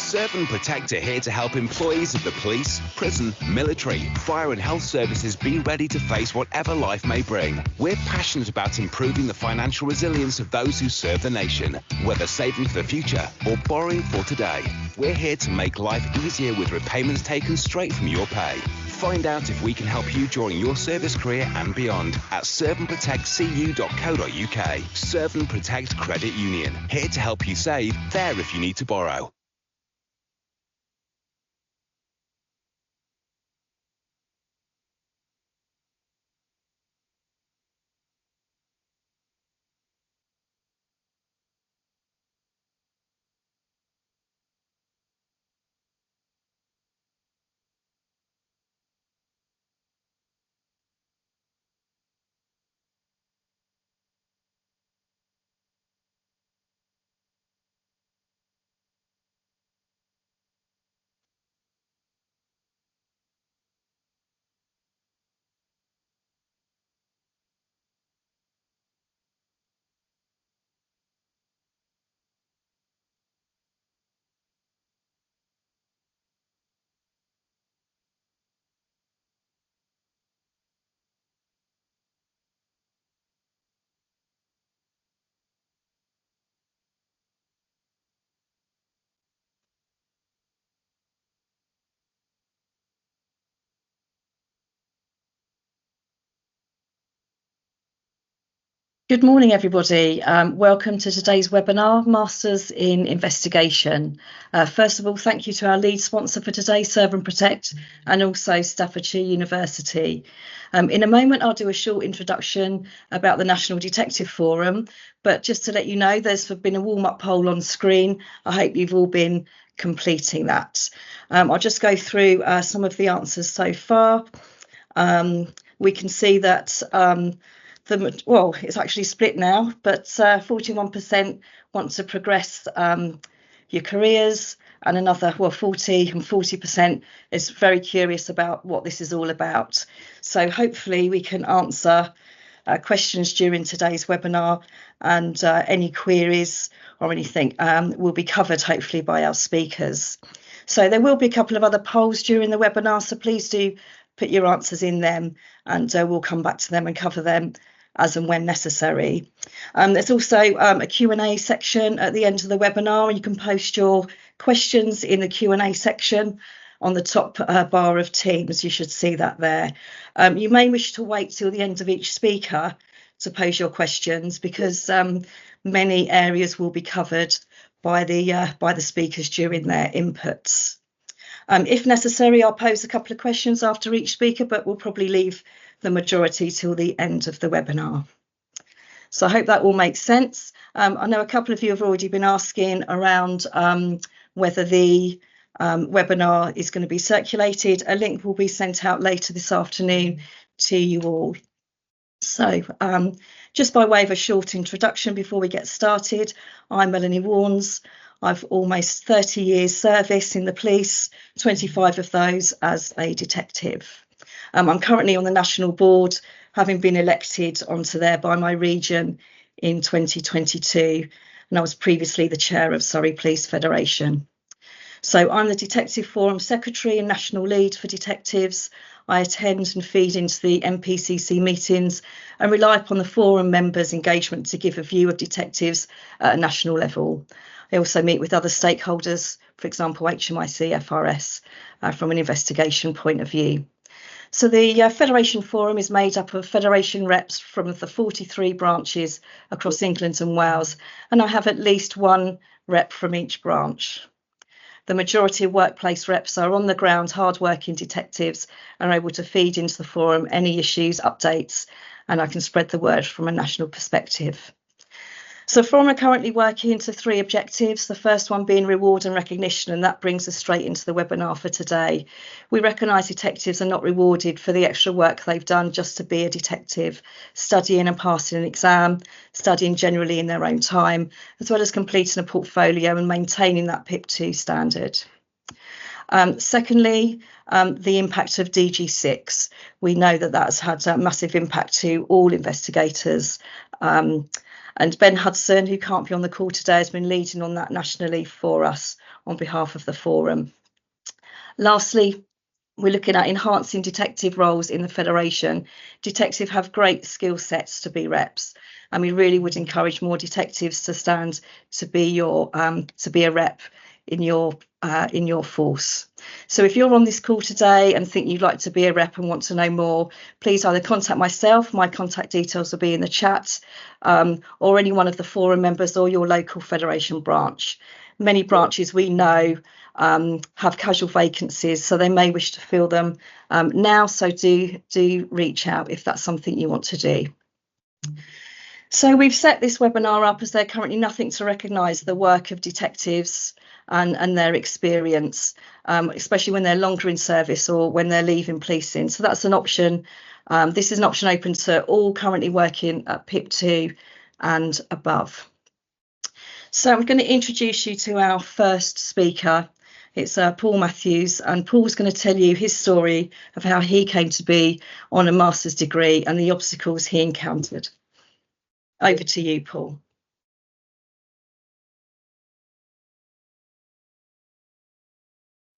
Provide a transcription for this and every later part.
Serve and Protect are here to help employees of the police, prison, military, fire and health services be ready to face whatever life may bring. We're passionate about improving the financial resilience of those who serve the nation, whether saving for the future or borrowing for today. We're here to make life easier with repayments taken straight from your pay. Find out if we can help you during your service career and beyond at serveandprotectcu.co.uk. Serve and Protect Credit Union, here to help you save, there if you need to borrow. Good morning, everybody. Welcome to today's webinar, Masters in Investigation. First of all, thank you to our lead sponsor for today, Serve and Protect, and also Staffordshire University. In a moment, I'll do a short introduction about the National Detective Forum, but just to let you know, there's been a warm-up poll on screen. I hope you've all been completing that. I'll just go through some of the answers so far. We can see that it's actually split now, but 41% want to progress your careers, and another 40% is very curious about what this is all about. So hopefully we can answer questions during today's webinar, and any queries or anything will be covered hopefully by our speakers. So there will be a couple of other polls during the webinar, so please do put your answers in them, and we'll come back to them and cover them as and when necessary. There's also a Q&A section at the end of the webinar, and you can post your questions in the Q&A section on the top bar of Teams. You should see that there. You may wish to wait till the end of each speaker to pose your questions, because many areas will be covered by the speakers during their inputs. If necessary, I'll pose a couple of questions after each speaker, but we'll probably leave the majority till the end of the webinar. So I hope that all makes sense. I know a couple of you have already been asking around whether the webinar is going to be circulated. A link will be sent out later this afternoon to you all. So just by way of a short introduction before we get started, I'm Melanie Warnes. I've almost 30 years service in the police, 25 of those as a detective. I'm currently on the national board, having been elected onto there by my region in 2022, and I was previously the chair of Surrey Police Federation. So I'm the Detective Forum Secretary and National Lead for Detectives. I attend and feed into the NPCC meetings and rely upon the forum members' engagement to give a view of detectives at a national level. I also meet with other stakeholders, for example, HMIC, FRS, from an investigation point of view. So the Federation Forum is made up of Federation reps from the 43 branches across England and Wales, and I have at least one rep from each branch. The majority of workplace reps are on the ground, hard-working detectives, and are able to feed into the forum any issues, updates, and I can spread the word from a national perspective. So Forum are currently working to 3 objectives, the first one being reward and recognition, and that brings us straight into the webinar for today. We recognise detectives are not rewarded for the extra work they've done just to be a detective, studying and passing an exam, studying generally in their own time, as well as completing a portfolio and maintaining that PIP2 standard. Secondly, the impact of DG6. We know that that's had a massive impact to all investigators. And Ben Hudson, who can't be on the call today, has been leading on that nationally for us on behalf of the forum. Lastly, we're looking at enhancing detective roles in the Federation. Detectives have great skill sets to be reps, and we really would encourage more detectives to stand to be a rep in your force. So if you're on this call today and think you'd like to be a rep and want to know more, please either contact myself, my contact details will be in the chat, or any one of the forum members or your local Federation branch. Many branches we know have casual vacancies, so they may wish to fill them now, so do reach out if that's something you want to do. So we've set this webinar up as there's currently nothing to recognise the work of detectives and their experience, especially when they're longer in service or when they're leaving policing. So that's an option. This is an option open to all currently working at PIP 2 and above. So I'm going to introduce you to our first speaker. It's Paul Matthews, and Paul's going to tell you his story of how he came to be on a master's degree and the obstacles he encountered. Over to you, Paul.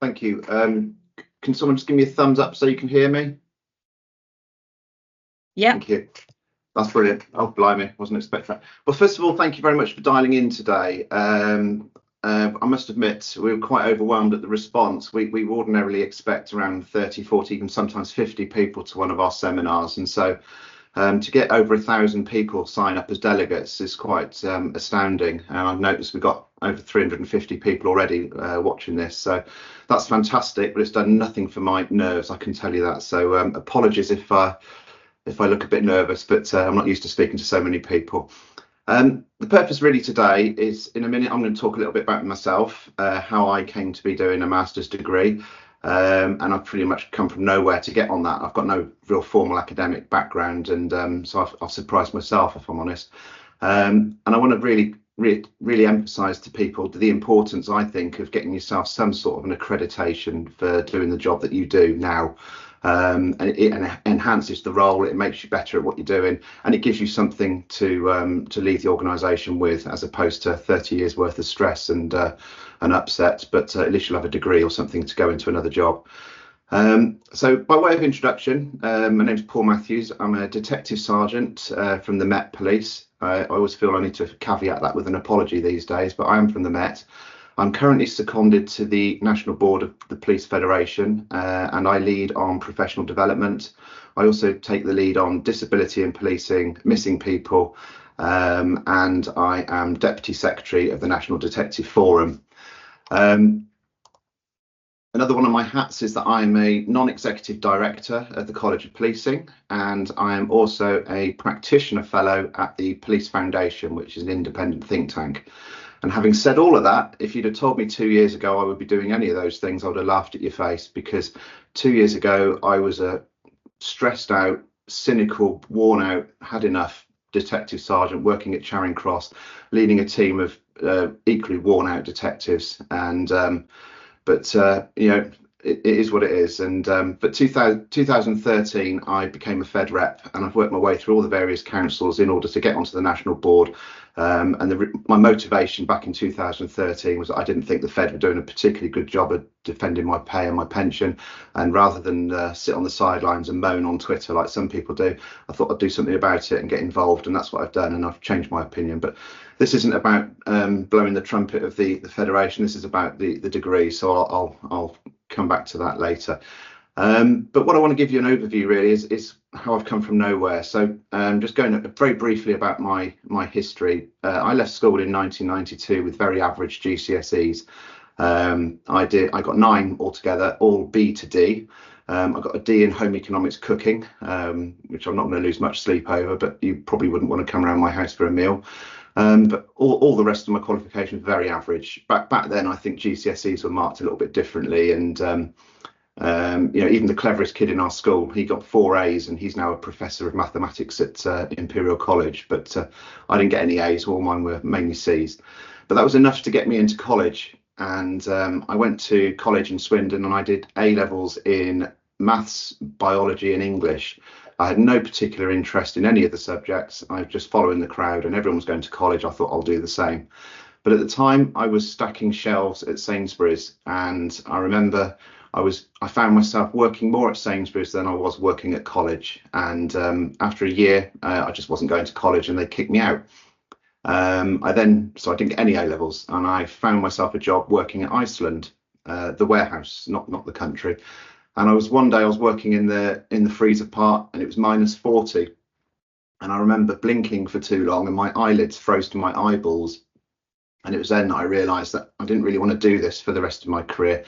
Thank you. Can someone just give me a thumbs up so you can hear me? Yeah. Thank you. That's brilliant. Oh, blimey, wasn't expecting that. Well, first of all, thank you very much for dialing in today. I must admit, we were quite overwhelmed at the response. We ordinarily expect around 30, 40, even sometimes 50 people to one of our seminars. And so to get over 1,000 people sign up as delegates is quite astounding. And I've noticed we've got over 350 people already watching this. So that's fantastic, but it's done nothing for my nerves, I can tell you that. So apologies if I look a bit nervous, but I'm not used to speaking to so many people. The purpose really today is, in a minute, I'm going to talk a little bit about myself, how I came to be doing a master's degree. And I've pretty much come from nowhere to get on that. I've got no real formal academic background, and so I've surprised myself, if I'm honest. And I want to really emphasise to people the importance, I think, of getting yourself some sort of an accreditation for doing the job that you do now. And it enhances the role, it makes you better at what you're doing, and it gives you something to leave the organisation with, as opposed to 30 years worth of stress and upset. But at least you'll have a degree or something to go into another job. So by way of introduction, my name's Paul Matthews. I'm a detective sergeant from the Met Police. I always feel I need to caveat that with an apology these days, but I am from the Met. I'm currently seconded to the National Board of the Police Federation, and I lead on professional development. I also take the lead on disability in policing, missing people, and I am Deputy Secretary of the National Detective Forum. Another one of my hats is that I'm a non-executive director at the College of Policing, and I am also a practitioner fellow at the Police Foundation, which is an independent think tank. And having said all of that, if you'd have told me 2 years ago I would be doing any of those things, I would have laughed at your face, because 2 years ago I was a stressed out, cynical, worn out, had enough detective sergeant working at Charing Cross, leading a team of equally worn out detectives. And but you know, it is what it is. And but 2013 I became a Fed rep, and I've worked my way through all the various councils in order to get onto the national board. And my motivation back in 2013 was that I didn't think the Fed were doing a particularly good job of defending my pay and my pension, and rather than sit on the sidelines and moan on Twitter like some people do, I thought I'd do something about it and get involved, and that's what I've done, and I've changed my opinion. But this isn't about blowing the trumpet of the Federation. This is about the degree, so I'll come back to that later. But what I want to give you an overview really is how I've come from nowhere. So just going very briefly about my history. I left school in 1992 with very average GCSEs. I got 9 altogether, all B to D. I got a D in home economics cooking, which I'm not going to lose much sleep over, but you probably wouldn't want to come around my house for a meal. But all the rest of my qualifications very average. Back then, I think GCSEs were marked a little bit differently, and you know, even the cleverest kid in our school, he got 4 A's, and he's now a professor of mathematics at Imperial College. But I didn't get any A's, all mine were mainly C's. But that was enough to get me into college, and I went to college in Swindon, and I did A levels in maths, biology and English. I had no particular interest in any of the subjects. I was just following the crowd, and everyone was going to college. I thought I'll do the same. But at the time, I was stacking shelves at Sainsbury's, and I remember I found myself working more at Sainsbury's than I was working at college. And after a year, I just wasn't going to college, and they kicked me out. So I didn't get any A levels, and I found myself a job working at Iceland, the warehouse, not the country. And one day I was working in the freezer part, and it was -40. And I remember blinking for too long, and my eyelids froze to my eyeballs. And it was then that I realised that I didn't really want to do this for the rest of my career.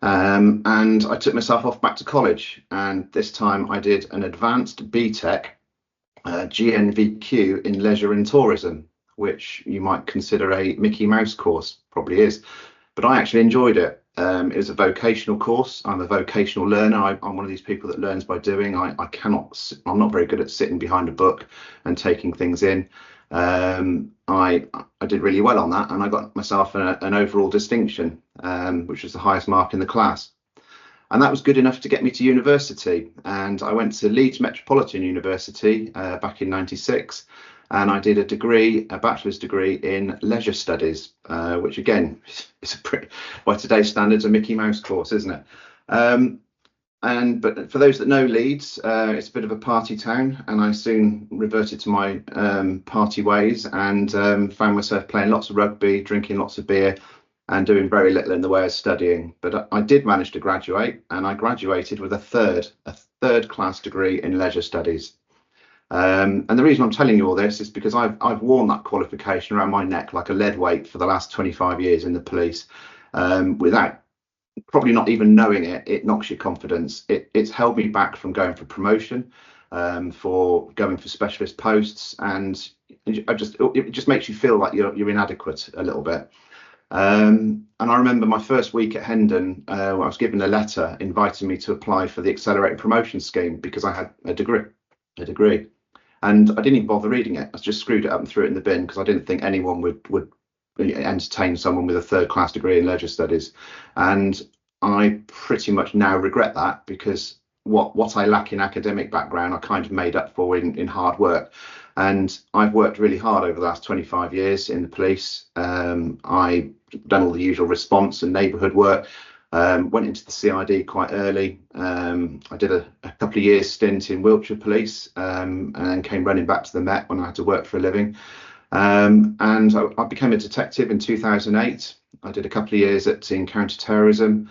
And I took myself off back to college. And this time I did an advanced BTEC GNVQ in leisure and tourism, which you might consider a Mickey Mouse course, probably is. But I actually enjoyed it. It was a vocational course. I'm a vocational learner. I'm one of these people that learns by doing. I'm not very good at sitting behind a book and taking things in. I did really well on that, and I got myself an overall distinction, which was the highest mark in the class. And that was good enough to get me to university. And I went to Leeds Metropolitan University back in '96. And I did a bachelor's degree in leisure studies, which again is by today's standards, a Mickey Mouse course, isn't it? But for those that know Leeds, it's a bit of a party town, and I soon reverted to my party ways and found myself playing lots of rugby, drinking lots of beer, and doing very little in the way of studying. But I did manage to graduate, and I graduated with a third class degree in leisure studies. And the reason I'm telling you all this is because I've worn that qualification around my neck like a lead weight for the last 25 years in the police, without probably not even knowing it. It knocks your confidence. It's held me back from going for promotion, for going for specialist posts, and it just makes you feel like you're inadequate a little bit. And I remember my first week at Hendon, I was given a letter inviting me to apply for the accelerated promotion scheme because I had a degree. And I didn't even bother reading it. I just screwed it up and threw it in the bin because I didn't think anyone would entertain someone with a third class degree in leisure studies. And I pretty much now regret that, because what I lack in academic background, I kind of made up for in hard work. And I've worked really hard over the last 25 years in the police. I've done all the usual response and neighbourhood work. Went into the CID quite early. I did a couple of years stint in Wiltshire Police, and then came running back to the Met when I had to work for a living. And I became a detective in 2008. I did a couple of years in counter-terrorism,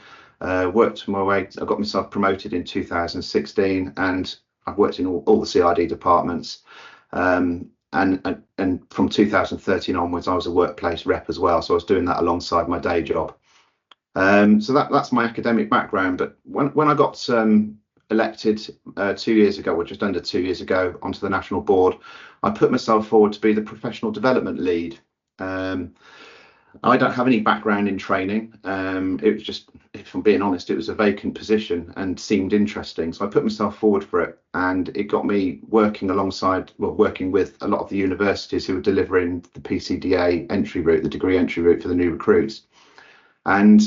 worked my way. I got myself promoted in 2016, and I've worked in all the CID departments. And from 2013 onwards, I was a workplace rep as well. So I was doing that alongside my day job. So that's my academic background. But when I got elected 2 years ago, or just under 2 years ago, onto the national board, I put myself forward to be the professional development lead. I don't have any background in training. It was just, if I'm being honest, it was a vacant position and seemed interesting. So I put myself forward for it, and it got me working with a lot of the universities who were delivering the PCDA entry route, the degree entry route for the new recruits. And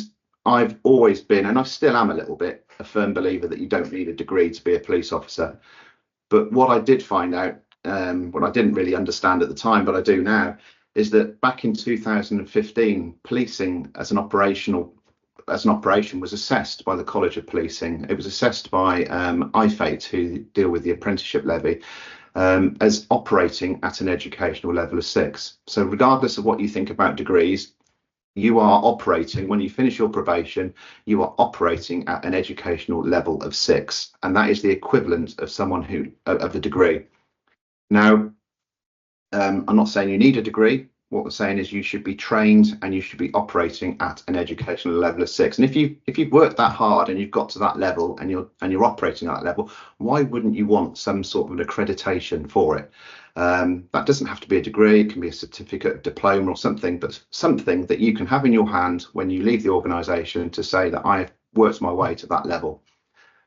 I've always been, and I still am a little bit, a firm believer that you don't need a degree to be a police officer. But what I did find out, what I didn't really understand at the time, but I do now, is that back in 2015, policing as an operation was assessed by the College of Policing. It was assessed by IFATE, who deal with the apprenticeship levy, as operating at an educational level of 6. So regardless of what you think about degrees, you are operating, when you finish your probation, you are operating at an educational level of 6, and that is the equivalent of someone of the degree. Now, I'm not saying you need a degree. What we're saying is you should be trained and you should be operating at an educational level of 6. And if you've worked that hard and you've got to that level and you're operating at that level, why wouldn't you want some sort of an accreditation for it? That doesn't have to be a degree. It can be a certificate, a diploma or something, but something that you can have in your hand when you leave the organisation to say that I've worked my way to that level.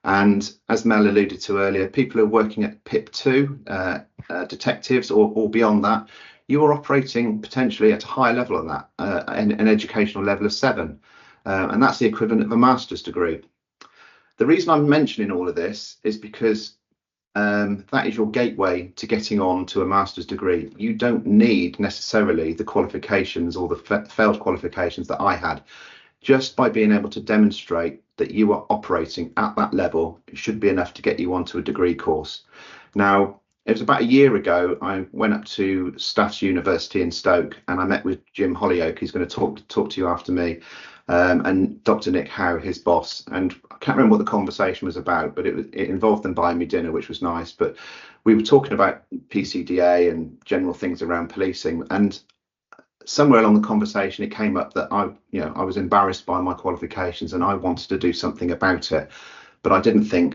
And as Mel alluded to earlier, people who are working at PIP2, detectives or beyond that, you are operating potentially at a higher level than that, an educational level of 7. And that's the equivalent of a master's degree. The reason I'm mentioning all of this is because that is your gateway to getting on to a master's degree. You don't need necessarily the qualifications or the failed qualifications that I had. Just by being able to demonstrate that you are operating at that level, it should be enough to get you onto a degree course. Now, it was about a year ago, I went up to Staffordshire University in Stoke, and I met with Jim Hollyoake, who's going to talk to you after me, and Dr. Nick Howe, his boss. And I can't remember what the conversation was about, but it involved them buying me dinner, which was nice. But we were talking about PCDA and general things around policing, and somewhere along the conversation it came up that I was embarrassed by my qualifications and I wanted to do something about it, but I didn't think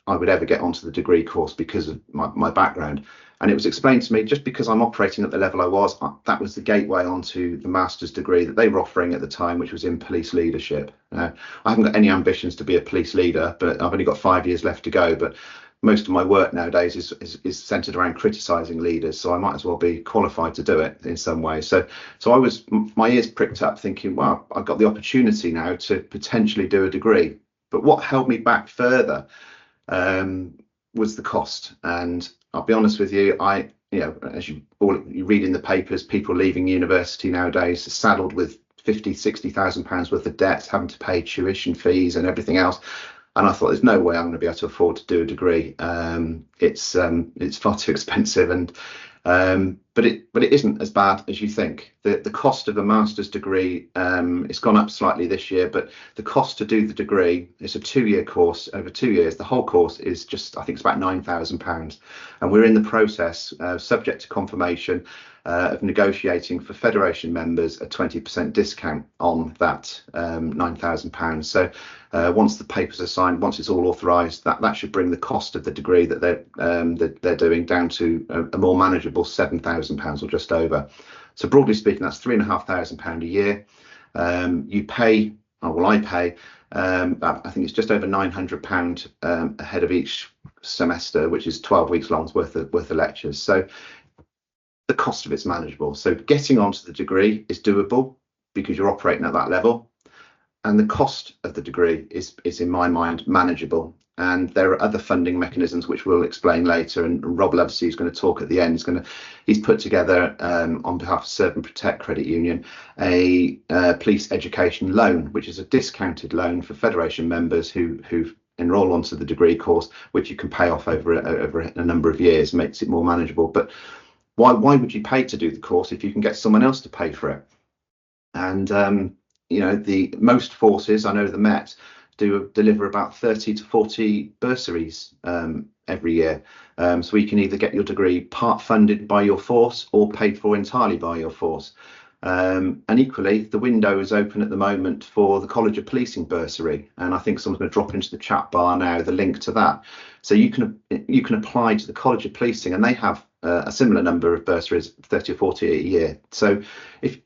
I would ever get onto the degree course because of my background. And it was explained to me, just because I'm operating at the level I was, that was the gateway onto the master's degree that they were offering at the time, which was in police leadership. I haven't got any ambitions to be a police leader, but I've only got 5 years left to go. But most of my work nowadays is centered around criticizing leaders, so I might as well be qualified to do it in some way. So my ears pricked up thinking, wow, I've got the opportunity now to potentially do a degree. But what held me back further was the cost. And I'll be honest with you, as you read in the papers, people leaving university nowadays are saddled with 50, 60,000 pounds worth of debts, having to pay tuition fees and everything else. And I thought, there's no way I'm going to be able to afford to do a degree. It's far too expensive, and but it isn't as bad as you think. The cost of a master's degree, it's gone up slightly this year, but the cost to do the degree, it's a 2-year course over 2 years. The whole course is just, I think it's about £9,000, and we're in the process, subject to confirmation, of negotiating for Federation members a 20% discount on that £9,000. So once the papers are signed, once it's all authorised, that should bring the cost of the degree that they're doing down to a more manageable £7,000 or just over. So broadly speaking, that's £3,500 a year. You pay, I pay, I think it's just over £900 ahead of each semester, which is 12 weeks long worth of lectures. So the cost of it's manageable. So getting onto the degree is doable because you're operating at that level, and the cost of the degree is in my mind manageable. And there are other funding mechanisms which we'll explain later, and Rob Lovesey is going to talk at the end. He's put together on behalf of Serve and Protect Credit Union a police education loan, which is a discounted loan for Federation members who enrol onto the degree course, which you can pay off over a number of years, makes it more manageable. But why would you pay to do the course if you can get someone else to pay for it? And the most forces, I know the Met do deliver about 30 to 40 bursaries every year. So you can either get your degree part funded by your force or paid for entirely by your force. And equally, the window is open at the moment for the College of Policing bursary, and I think someone's going to drop into the chat bar now the link to that. So you can apply to the College of Policing, and they have a similar number of bursaries, 30 or 40 a year. So if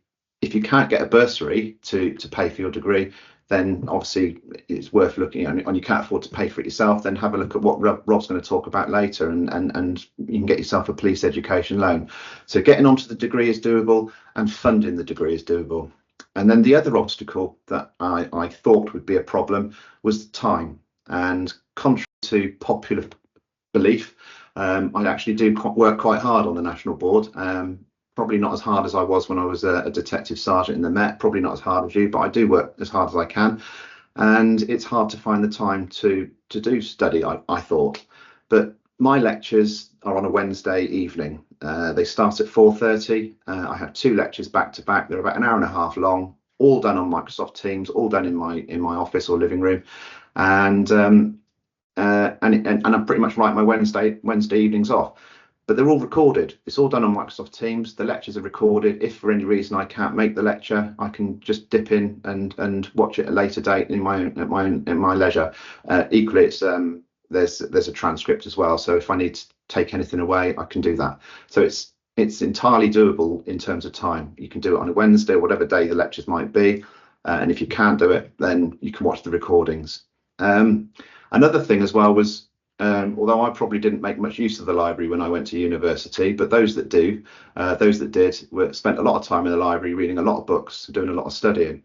you can't get a bursary to pay for your degree, then obviously it's worth looking at, and you can't afford to pay for it yourself, then have a look at what Rob's going to talk about later, and you can get yourself a police education loan. So getting onto the degree is doable, and funding the degree is doable. And then the other obstacle that I thought would be a problem was the time. And contrary to popular belief, I actually do work quite hard on the national board. Probably not as hard as I was when I was a detective sergeant in the Met, probably not as hard as you, but I do work as hard as I can. And it's hard to find the time to do study, I thought. But my lectures are on a Wednesday evening. They start at 4:30. I have 2 lectures back to back. They're about an hour and a half long, all done on Microsoft Teams, all done in my office or living room. And I pretty much write my Wednesday evenings off. But they're all recorded. It's all done on Microsoft Teams. The lectures are recorded. If for any reason I can't make the lecture, I can just dip in and watch it at a later date in my leisure. Equally, it's there's a transcript as well. So if I need to take anything away, I can do that. So it's entirely doable in terms of time. You can do it on a Wednesday, or whatever day the lectures might be. And if you can't do it, then you can watch the recordings. Another thing as well was, although I probably didn't make much use of the library when I went to university, but those that did spent a lot of time in the library reading a lot of books, doing a lot of studying.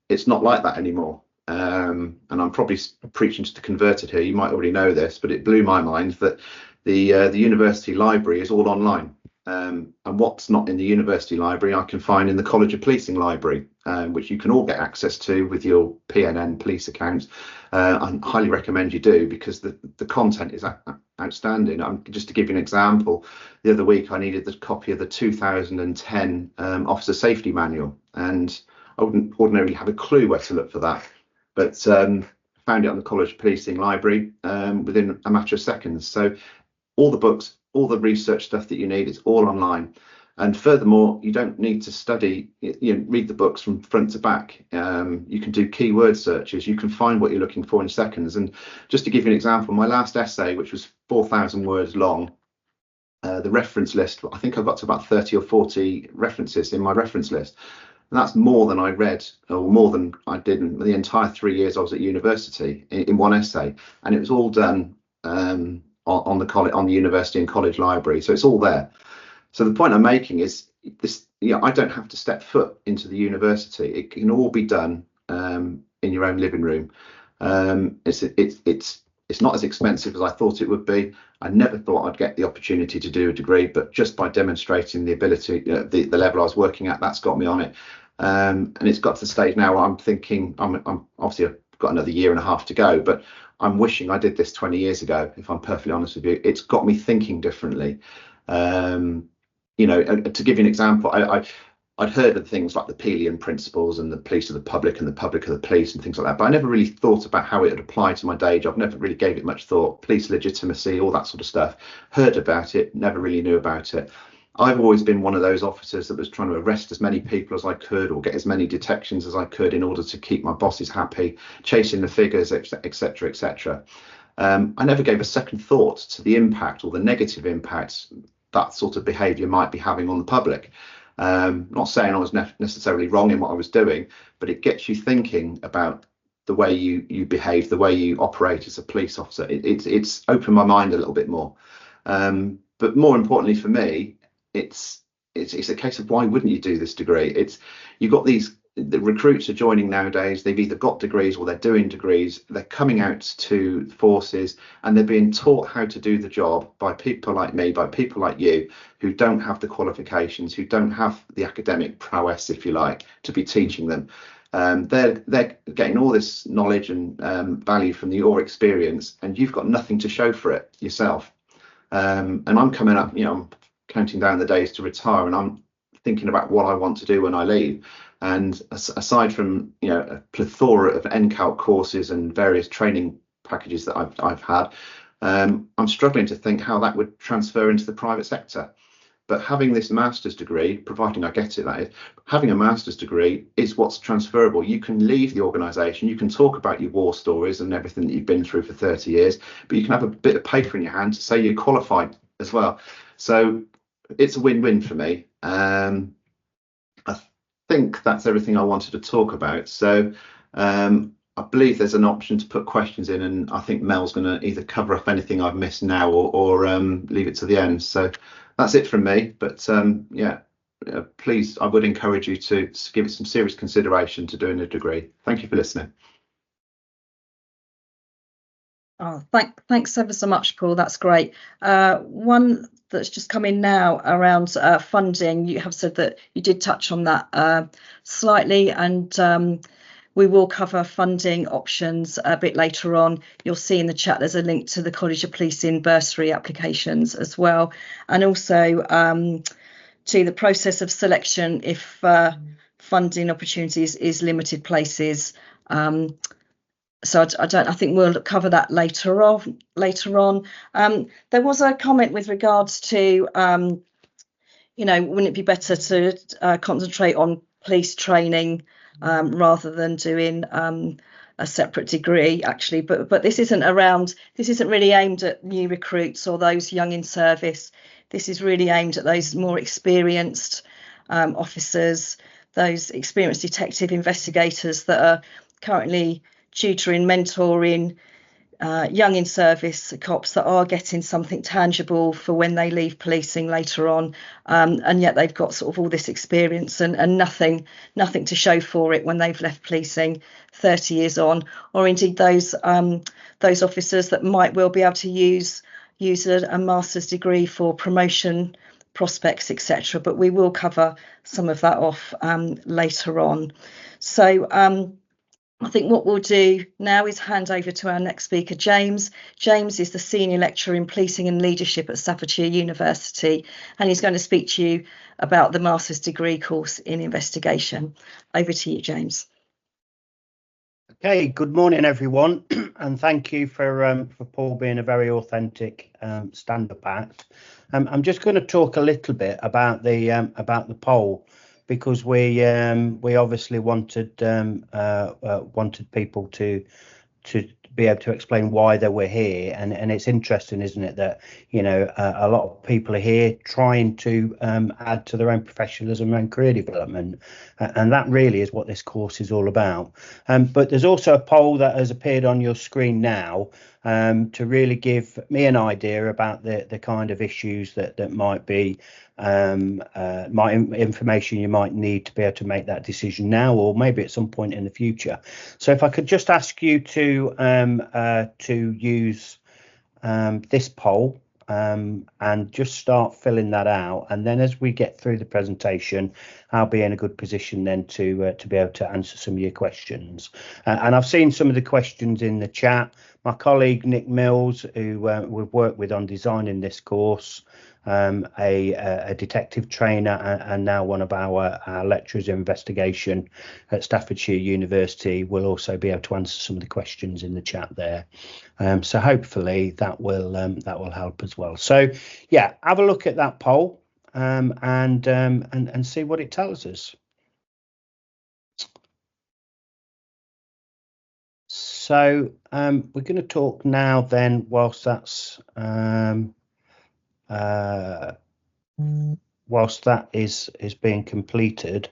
It's not like that anymore. And I'm probably preaching to the converted here. You might already know this, but it blew my mind that The university library is all online. And what's not in the university library, I can find in the College of Policing library, which you can all get access to with your PNN police accounts. I highly recommend you do, because the content is outstanding. Just to give you an example, the other week I needed the copy of the 2010 Officer Safety Manual, and I wouldn't ordinarily have a clue where to look for that, but found it on the College of Policing library within a matter of seconds. So all the books, all the research stuff that you need, it's all online. And furthermore, you don't need to study, read the books from front to back. You can do keyword searches. You can find what you're looking for in seconds. And just to give you an example, my last essay, which was 4,000 words long, the reference list, I think I got to about 30 or 40 references in my reference list. And that's more than I read, or more than I did in the entire 3 years I was at university in one essay. And it was all done on the university and college library, so it's all there. So the point I'm making is this: I don't have to step foot into the university. It can all be done in your own living room. It's not as expensive as I thought it would be. I never thought I'd get the opportunity to do a degree, but just by demonstrating the ability, the level I was working at, that's got me on it. And it's got to the stage now where I'm thinking, I'm obviously I've got another year and a half to go, but I'm wishing I did this 20 years ago, if I'm perfectly honest with you. It's got me thinking differently. To give you an example, I'd heard of things like the Pelian principles and the police of the public and the public of the police and things like that, but I never really thought about how it would apply to my day job. Never really gave it much thought. Police legitimacy, all that sort of stuff. Heard about it, never really knew about it. I've always been one of those officers that was trying to arrest as many people as I could, or get as many detections as I could, in order to keep my bosses happy, chasing the figures, etc., etc. I never gave a second thought to the impact or the negative impact that sort of behaviour might be having on the public. Not saying I was necessarily wrong in what I was doing, but it gets you thinking about the way you behave, the way you operate as a police officer. It's opened my mind a little bit more. But more importantly for me, it's a case of, why wouldn't you do this degree? You've got the recruits are joining nowadays. They've either got degrees or they're doing degrees. They're coming out to forces and they're being taught how to do the job by people like me, by people like you, who don't have the qualifications, who don't have the academic prowess, if you like, to be teaching them. They're getting all this knowledge and value from your experience, and you've got nothing to show for it yourself. And I'm coming up, I'm counting down the days to retire, and I'm thinking about what I want to do when I leave. And aside from a plethora of NCALT courses and various training packages that I've had, I'm struggling to think how that would transfer into the private sector. But having this master's degree, providing I get it, that is, having a master's degree is what's transferable. You can leave the organisation, you can talk about your war stories and everything that you've been through for 30 years, but you can have a bit of paper in your hand to say you're qualified as well. So it's a win-win for me. I think that's everything I wanted to talk about. So I believe there's an option to put questions in, and I think Mel's going to either cover up anything I've missed now or leave it to the end. So that's it from me. But please, I would encourage you to give it some serious consideration to doing a degree. Thank you for listening. Oh, thanks ever so much, Paul. That's great. One that's just come in now around funding. You have said that you did touch on that slightly, and we will cover funding options a bit later on. You'll see in the chat there's a link to the College of Policing bursary applications as well, and also to the process of selection if funding opportunities is limited places. So I think we'll cover that later on. There was a comment with regards to, wouldn't it be better to concentrate on police training rather than doing a separate degree, actually? But this isn't really aimed at new recruits or those young in service. This is really aimed at those more experienced officers, those experienced detective investigators that are currently tutoring, mentoring young in service cops that are getting something tangible for when they leave policing later on, and yet they've got sort of all this experience and nothing to show for it when they've left policing 30 years on, or indeed those officers that might well be able to use use a master's degree for promotion, prospects, etc. But we will cover some of that off later on. So I think what we'll do now is hand over to our next speaker, James. James is the Senior Lecturer in Policing and Leadership at Staffordshire University, and he's going to speak to you about the Master's Degree course in Investigation. Over to you, James. Okay, good morning, everyone, and thank you for Paul being a very authentic stand-up act. I'm just going to talk a little bit about the poll, because we obviously wanted people to be able to explain why they were here, and it's interesting, isn't it, that a lot of people are here trying to add to their own professionalism and career development, and that really is what this course is all about. But there's also a poll that has appeared on your screen now to really give me an idea about the kind of issues that might be information you might need to be able to make that decision now, or maybe at some point in the future. So if I could just ask you to use this poll and just start filling that out, and then as we get through the presentation, I'll be in a good position then to be able to answer some of your questions. And I've seen some of the questions in the chat. My colleague Nick Mills, who we've worked with on designing this course, a detective trainer and now one of our lecturers in investigation at Staffordshire University, will also be able to answer some of the questions in the chat there. So hopefully that will help as well. So yeah, have a look at that poll and see what it tells us. So we're going to talk now then, whilst that's whilst that is being completed,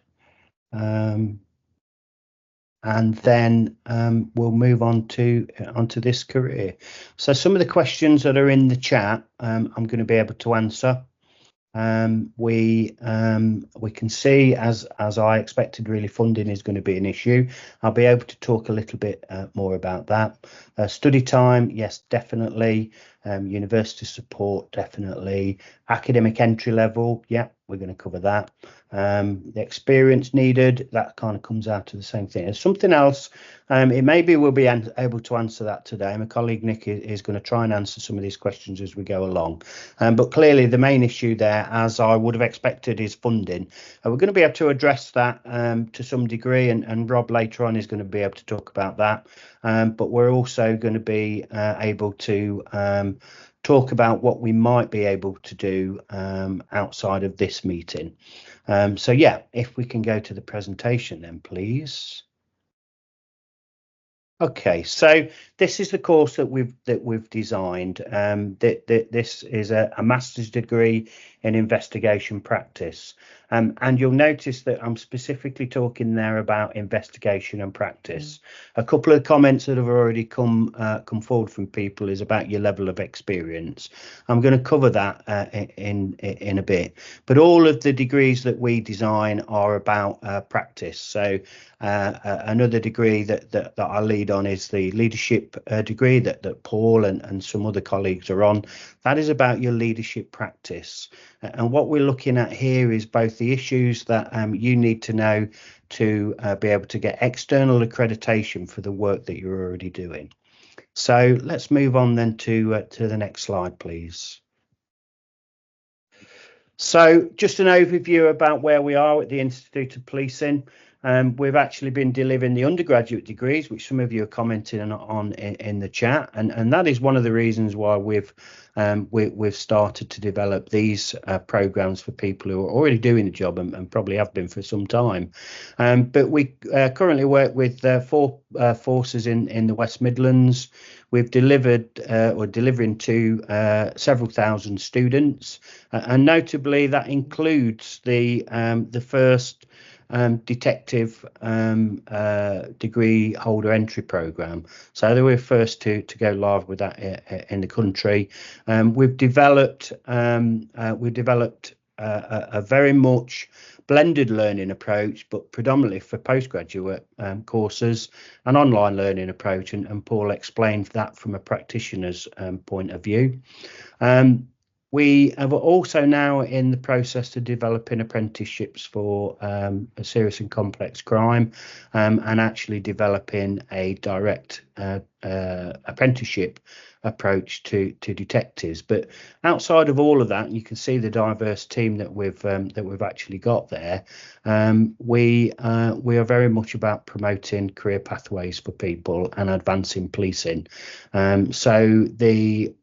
and then we'll move on to onto this career. So some of the questions that are in the chat, I'm going to be able to answer. We can see, as I expected, really funding is going to be an issue. I'll be able to talk a little bit more about that. Study time, yes, definitely. University support, definitely. Academic entry level, yeah, we're going to cover that. The experience needed, that kind of comes out of the same thing. There's something else, it maybe we'll be able to answer that today. My colleague Nick is going to try and answer some of these questions as we go along. But clearly the main issue there, as I would have expected, is funding. We're going to be able to address that to some degree, and Rob later on is going to be able to talk about that. But we're also going to be able to talk about what we might be able to do outside of this meeting. So yeah, if we can go to the presentation then, please. Okay, so this is the course that we've designed. This is a master's degree in investigation practice, and you'll notice that I'm specifically talking there about investigation and practice. A couple of comments that have already come forward from people is about your level of experience. I'm going to cover that in a bit, but all of the degrees that we design are about practice. So another degree that I lead on is the leadership degree that Paul and some other colleagues are on. That is about your leadership practice, and what we're looking at here is both the issues that you need to know to be able to get external accreditation for the work that you're already doing. So let's move on then to the next slide, please. So just an overview about where we are at the Institute of Policing. We've actually been delivering the undergraduate degrees, which some of you are commenting on in the chat, and that is one of the reasons why we've started to develop these programs for people who are already doing the job and probably have been for some time. But we currently work with 4 forces in the West Midlands. We've delivered or delivering to several thousand students, and notably that includes the first detective degree holder entry program. So they were first to go live with that in the country. We've developed a very much blended learning approach, but predominantly for postgraduate courses, an online learning approach, and Paul explained that from a practitioner's point of view. We are also now in the process of developing apprenticeships for a serious and complex crime, and actually developing a direct apprenticeship approach to detectives. But outside of all of that, you can see the diverse team that we've actually got there. We are very much about promoting career pathways for people and advancing policing. So the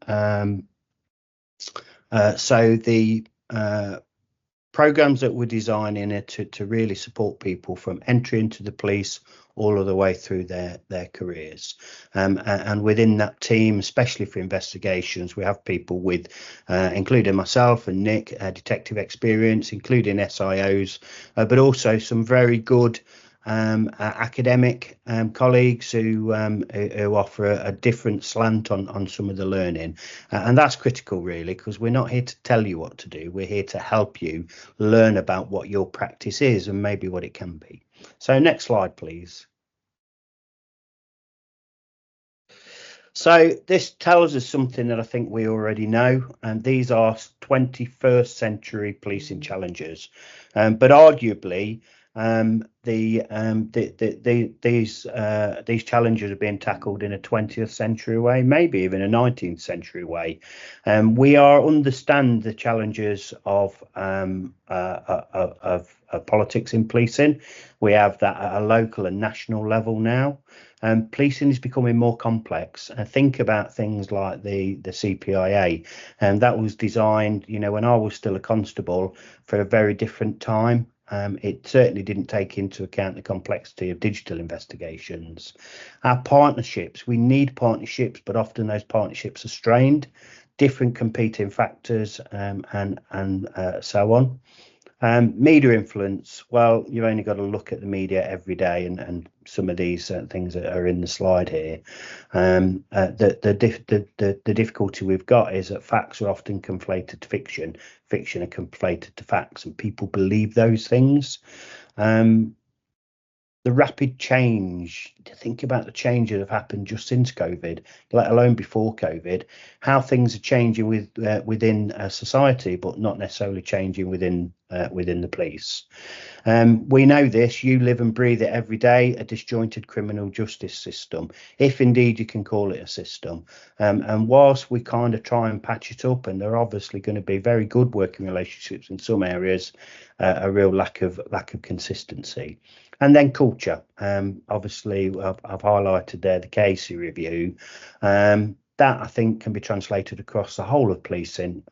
programs that we're designing are to really support people from entry into the police all of the way through their careers. And within that team, especially for investigations, we have people with, including myself and Nick, detective experience, including SIOs, but also some very good academic colleagues who offer a different slant on some of the learning, and that's critical really, because we're not here to tell you what to do, we're here to help you learn about what your practice is and maybe what it can be. So next slide please. So this tells us something that I think we already know, and these are 21st century policing challenges, but arguably these challenges are being tackled in a 20th century way, maybe even a 19th century way. We understand the challenges of politics in policing. We have that at a local and national level now. Policing is becoming more complex. Think about things like the CPIA, and that was designed, when I was still a constable, for a very different time. It certainly didn't take into account the complexity of digital investigations. Our partnerships, we need partnerships, but often those partnerships are strained, different competing factors, and so on. Media influence, well, you've only got to look at the media every day, and some of these things that are in the slide here. The difficulty we've got is that facts are often conflated to fiction are conflated to facts, and people believe those things. The rapid change, to think about the changes that have happened just since COVID, let alone before COVID, how things are changing within society, but not necessarily changing within the police. We know this, you live and breathe it every day, a disjointed criminal justice system, if indeed you can call it a system. And whilst we kind of try and patch it up, and there are obviously going to be very good working relationships in some areas, a real lack of consistency. And then culture. Obviously, I've highlighted there the Casey review. That I think can be translated across the whole of policing,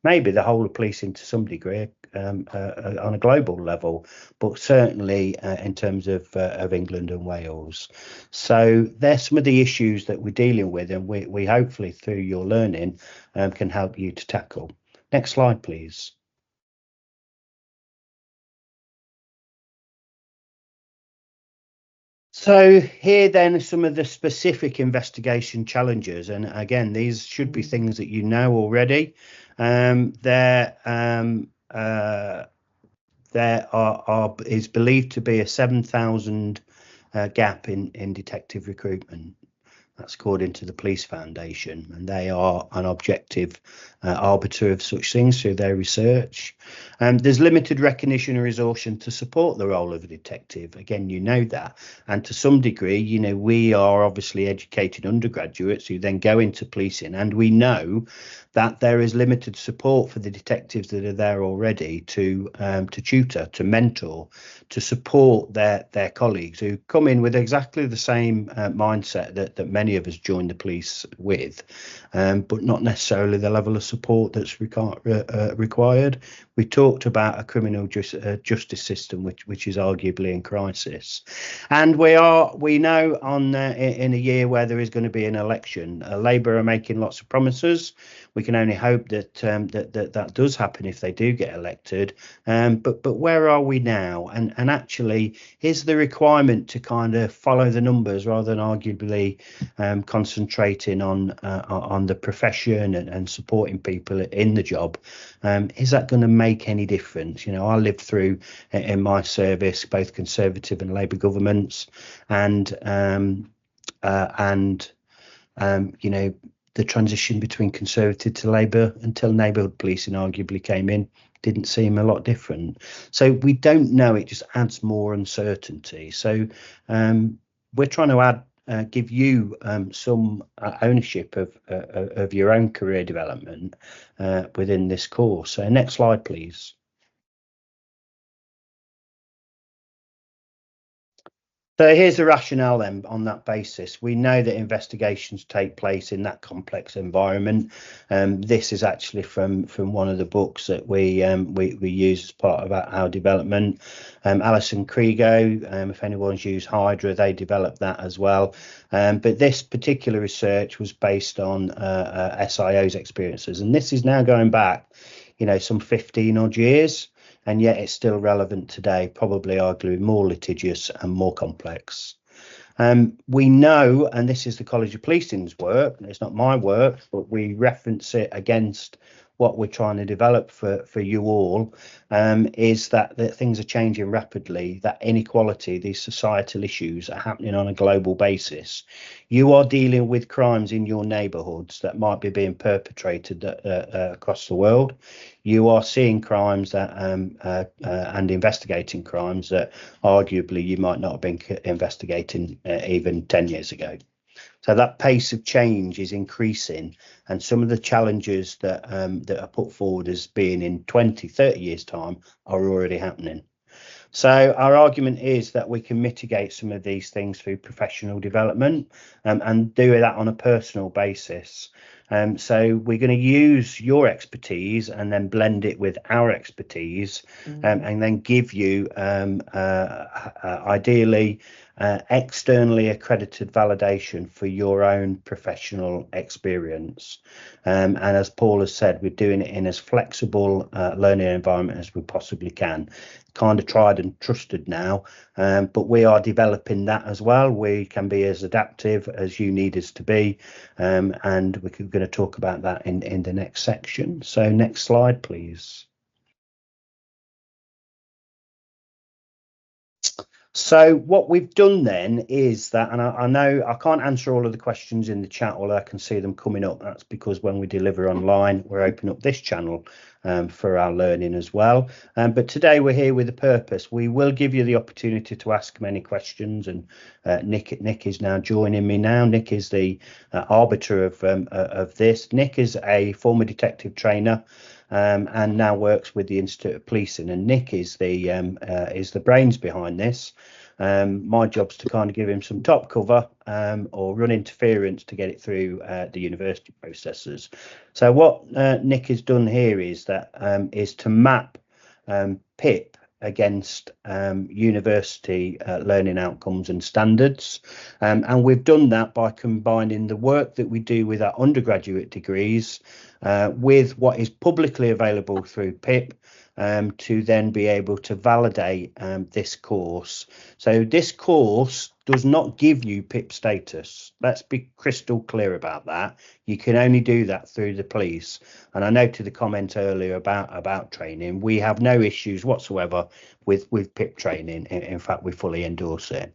maybe the whole of policing to some degree on a global level, but certainly in terms of England and Wales. So there's some of the issues that we're dealing with, and we hopefully through your learning can help you to tackle. Next slide, please. So here then are some of the specific investigation challenges, and again these should be things that you know already. There is believed to be a 7,000 gap in detective recruitment. That's according to the Police Foundation, and they are an objective arbiter of such things through their research. There's limited recognition or resourcing to support the role of a detective. Again, you know that, and to some degree, we are obviously educated undergraduates who then go into policing, and we know that there is limited support for the detectives that are there already to tutor, to mentor, to support their colleagues who come in with exactly the same mindset that many of us join the police with, but not necessarily the level of support that's required. We talked about a criminal justice system which is arguably in crisis, and we know in a year where there is going to be an election, Labour are making lots of promises. We can only hope that does happen if they do get elected. But where are we now? And actually, is the requirement to kind of follow the numbers rather than arguably concentrating on the profession and supporting people in the job, is that going to make any difference? You know, I lived through in my service both Conservative and Labour governments, and you know, the transition between Conservative to Labour until neighbourhood policing arguably came in didn't seem a lot different. So we don't know. It just adds more uncertainty. So we're trying to give you some ownership of your own career development within this course. So next slide, please. So here's the rationale then on that basis. We know that investigations take place in that complex environment. This is actually from one of the books that we use as part of our development. Alison Krigo, if anyone's used Hydra, they developed that as well. But this particular research was based on SIO's experiences, and this is now going back, you know, some 15 odd years. And yet it's still relevant today, probably arguably more litigious and more complex. We know, and this is the College of Policing's work, it's not my work, but we reference it against what we're trying to develop for you all, is that things are changing rapidly, that inequality, these societal issues are happening on a global basis. You are dealing with crimes in your neighbourhoods that might be being perpetrated across the world. You are seeing crimes that and investigating crimes that arguably you might not have been investigating even 10 years ago. So that pace of change is increasing, and some of the challenges that are put forward as being in 20, 30 years' time are already happening. So our argument is that we can mitigate some of these things through professional development and do that on a personal basis. So we're going to use your expertise and then blend it with our expertise, and then give you ideally externally accredited validation for your own professional experience. And as Paul has said, we're doing it in as flexible learning environment as we possibly can. Kind of tried and trusted now, but we are developing that as well. We can be as adaptive as you need us to be, and we're going to talk about that in the next section. So next slide, please. So what we've done then is that, and I know I can't answer all of the questions in the chat, although I can see them coming up. That's because when we deliver online, we're opening up this channel for our learning as well. But today we're here with a purpose. We will give you the opportunity to ask many questions, and Nick is now joining me now. Nick is the arbiter of this. Nick is a former detective trainer, and now works with the Institute of Policing, and Nick is the brains behind this. My job's to kind of give him some top cover or run interference to get it through the university processes. So what Nick has done here is to map PIP against university learning outcomes and standards, and we've done that by combining the work that we do with our undergraduate degrees with what is publicly available through PIP, to then be able to validate this course. So this course does not give you PIP status. Let's be crystal clear about that. You can only do that through the police. And I noted the comment earlier about training. We have no issues whatsoever with PIP training. In fact, we fully endorse it.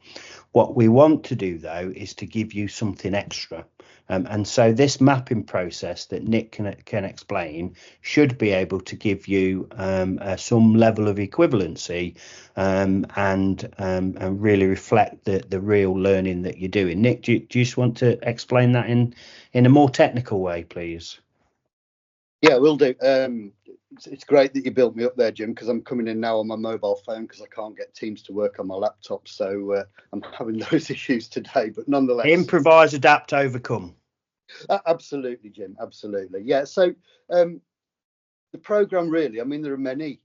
What we want to do, though, is to give you something extra. And so this mapping process that Nick can explain should be able to give you some level of equivalency and really reflect the real learning that you're doing. Nick, do you just want to explain that in a more technical way, please? Yeah, will do. It's great that you built me up there, Jim, because I'm coming in now on my mobile phone because I can't get Teams to work on my laptop. So I'm having those issues today, but nonetheless. Improvise, adapt, overcome. Absolutely, Jim. Absolutely. Yeah. So The programme really, I mean, there are many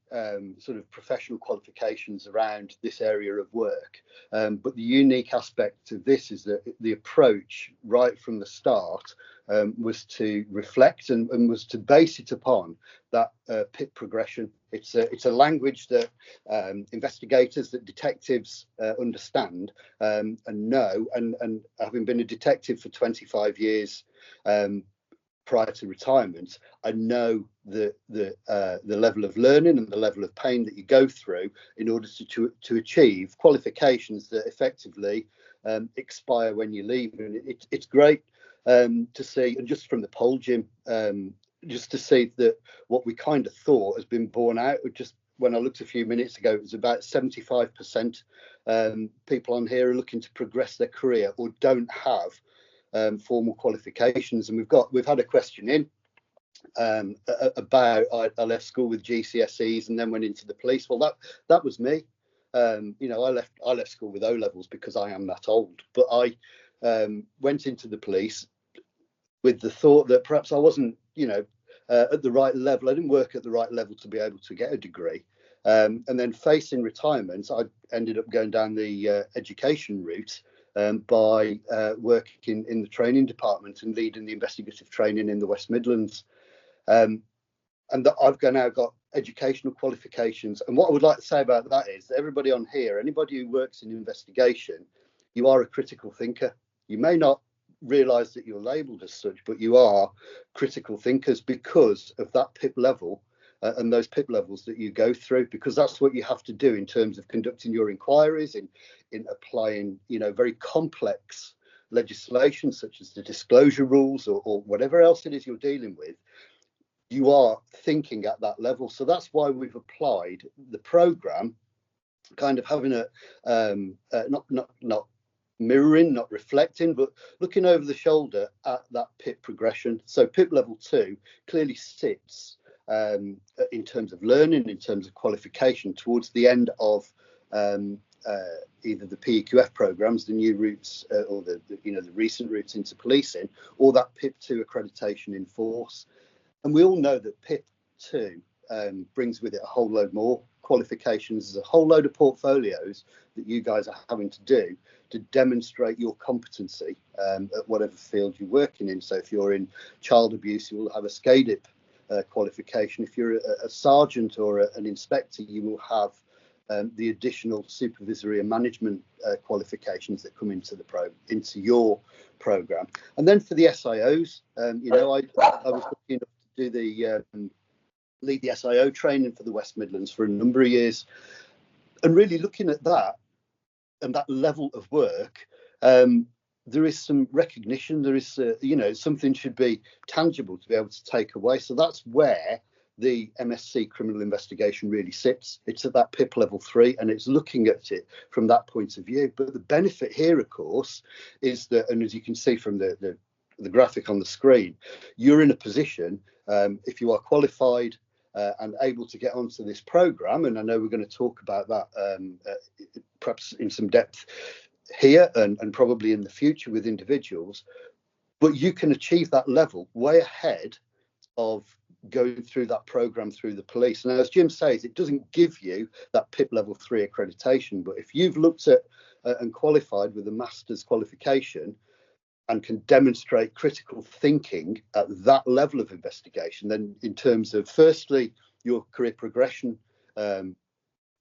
sort of professional qualifications around this area of work, but the unique aspect of this is that the approach right from the start was to reflect and was to base it upon that PIP progression. It's a language that investigators, that detectives understand and know, and having been a detective for 25 years, prior to retirement, I know the level of learning and the level of pain that you go through in order to achieve qualifications that effectively expire when you leave. And it's great to see, and just from the poll, Jim, just to see that what we kind of thought has been borne out. Just when I looked a few minutes ago, it was about 75% people on here are looking to progress their career or don't have formal qualifications. And we've had a question in about I left school with GCSEs and then went into the police. Well, that was me. You know, I left school with O levels because I am that old, but I went into the police with the thought that perhaps I wasn't, you know, at the right level. I didn't work at the right level to be able to get a degree. And then facing retirement, I ended up going down the education route by working in the training department and leading the investigative training in the West Midlands. And I've now got educational qualifications. And what I would like to say about that is that everybody on here, anybody who works in investigation, you are a critical thinker. You may not realise that you're labelled as such, but you are critical thinkers because of that PIP level and those PIP levels that you go through, because that's what you have to do in terms of conducting your inquiries, in applying, you know, very complex legislation such as the disclosure rules or whatever else it is you're dealing with. You are thinking at that level. So that's why we've applied the programme, kind of having a not mirroring, not reflecting, but looking over the shoulder at that PIP progression. So PIP level 2 clearly sits in terms of learning, in terms of qualification, towards the end of either the PEQF programs, the new routes, or the recent routes into policing, or that PIP 2 accreditation in force. And we all know that PIP 2 brings with it a whole load more qualifications. There's a whole load of portfolios that you guys are having to do to demonstrate your competency at whatever field you're working in. So if you're in child abuse, you will have a SCADIP qualification. If you're a sergeant or an inspector, you will have the additional supervisory and management qualifications that come into your program. And then for the SIOs, you know, I was lucky enough to do the lead the SIO training for the West Midlands for a number of years, and really looking at that and that level of work, there is some recognition. There is, you know, something should be tangible to be able to take away. So that's where the MSc criminal investigation really sits. It's at that PIP level 3, and it's looking at it from that point of view. But the benefit here, of course, is that, and as you can see from the graphic on the screen, you're in a position, if you are qualified and able to get onto this programme, and I know we're going to talk about that perhaps in some depth here and probably in the future with individuals, but you can achieve that level way ahead of going through that programme through the police. Now, as Jim says, it doesn't give you that PIP level 3 accreditation, but if you've looked at and qualified with a master's qualification and can demonstrate critical thinking at that level of investigation, then in terms of, firstly, your career progression,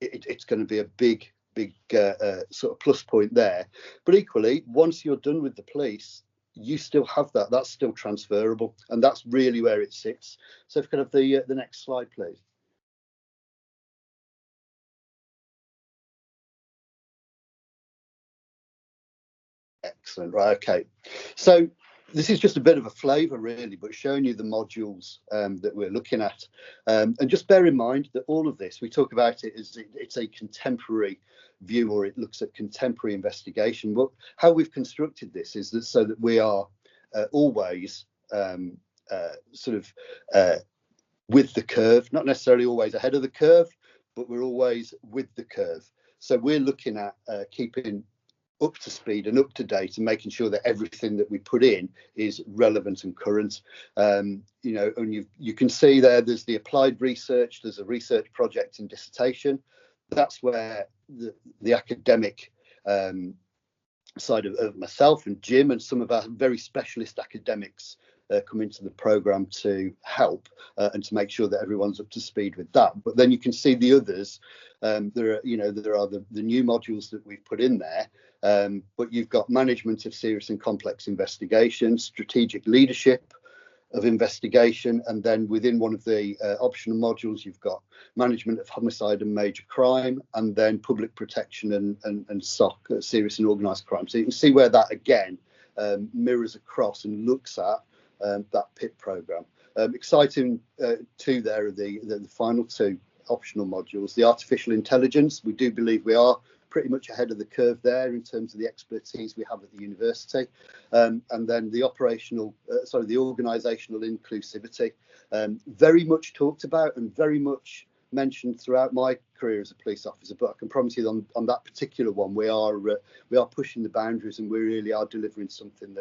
it's going to be a big sort of plus point there. But equally, once you're done with the police, you still have that's still transferable, and that's really where it sits. So if we could have the next slide, please. Excellent. Right. Okay. So this is just a bit of a flavour, really, but showing you the modules that we're looking at. And just bear in mind that all of this, we talk about it as it's a contemporary view, or it looks at contemporary investigation. But how we've constructed this is that so that we are always sort of with the curve, not necessarily always ahead of the curve, but we're always with the curve. So we're looking at keeping up to speed and up to date, and making sure that everything that we put in is relevant and current. You know, and you can see there's the applied research, there's a research project and dissertation. That's where the academic side of myself and Jim and some of our very specialist academics come into the programme to help and to make sure that everyone's up to speed with that. But then you can see the others. There are the new modules that we've put in there, but you've got management of serious and complex investigations, strategic leadership of investigation, and then within one of the optional modules you've got management of homicide and major crime, and then public protection and SOC, serious and organised crime. So you can see where that again mirrors across and looks at that PIP programme. Exciting too there are the final two optional modules. The artificial intelligence, we do believe we are pretty much ahead of the curve there in terms of the expertise we have at the university, and then the organisational inclusivity, very much talked about and very much mentioned throughout my career as a police officer. But I can promise you on that particular one, we are pushing the boundaries, and we really are delivering something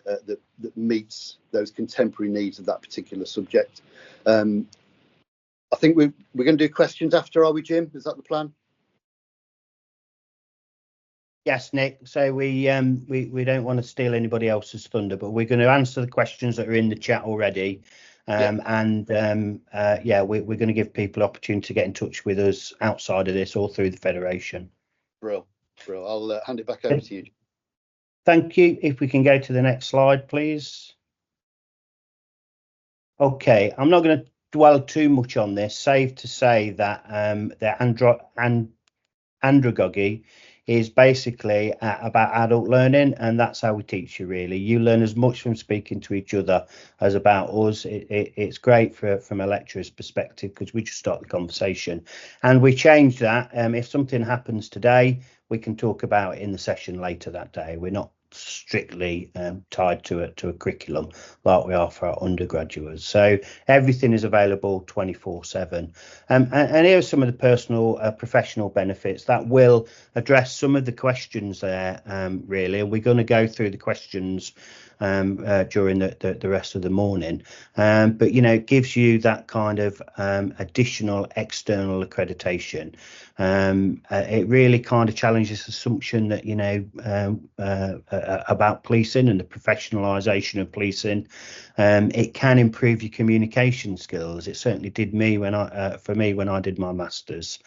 that meets those contemporary needs of that particular subject. I think we're going to do questions after, are we, Jim? Is that the plan? Yes, Nick. So we don't want to steal anybody else's thunder, but we're going to answer the questions that are in the chat already. We're going to give people opportunity to get in touch with us outside of this or through the Federation. Brill. I'll hand it back over to you. Thank you. If we can go to the next slide, please. Okay, I'm not going to dwell too much on this, save to say that the andragogy is basically about adult learning, and that's how we teach you, really. You learn as much from speaking to each other as about us. It's great from a lecturer's perspective because we just start the conversation, and we change that. If something happens today, we can talk about it in the session later that day. We're not strictly tied to a curriculum like we are for our undergraduates. So everything is available 24/7. And here are some of the personal professional benefits that will address some of the questions there, really. And we're going to go through the questions during the rest of the morning, but it gives you that kind of additional external accreditation. It really kind of challenges the assumption that about policing and the professionalisation of policing. It can improve your communication skills. It certainly did me when I did my masters,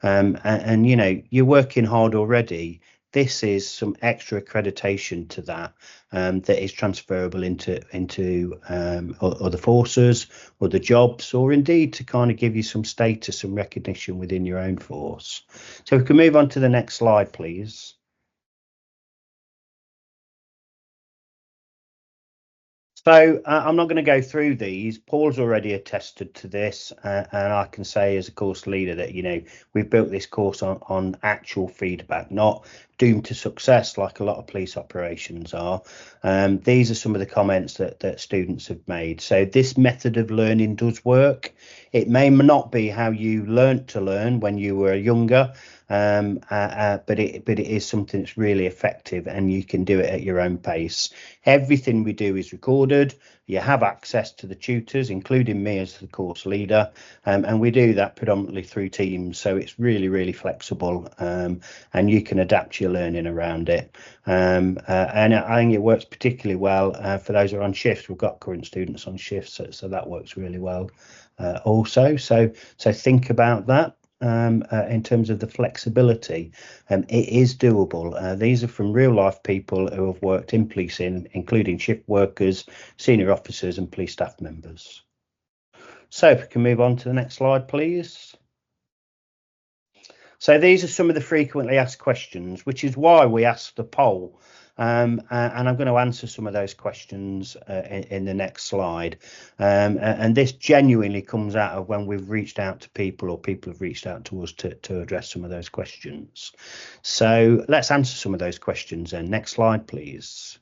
and you're working hard already. This is some extra accreditation to that that is transferable into other forces, other jobs, or indeed to kind of give you some status and recognition within your own force. So we can move on to the next slide, please. So I'm not going to go through these. Paul's already attested to this, and I can say as a course leader that we've built this course on actual feedback, not doomed to success like a lot of police operations are. These are some of the comments that students have made. So this method of learning does work. It may not be how you learnt to learn when you were younger, but it is something that's really effective, and you can do it at your own pace. Everything we do is recorded. You have access to the tutors, including me as the course leader, and we do that predominantly through Teams, so it's really, really flexible, and you can adapt your learning around it. And I think it works particularly well for those who are on shifts. We've got current students on shifts, so that works really well also. So think about that. In terms of the flexibility, it is doable. These are from real life people who have worked in policing, including shift workers, senior officers and police staff members. So if we can move on to the next slide, please. So these are some of the frequently asked questions, which is why we asked the poll. And I'm going to answer some of those questions in the next slide. And this genuinely comes out of when we've reached out to people, or people have reached out to us to address some of those questions. So let's answer some of those questions then. Next slide, please.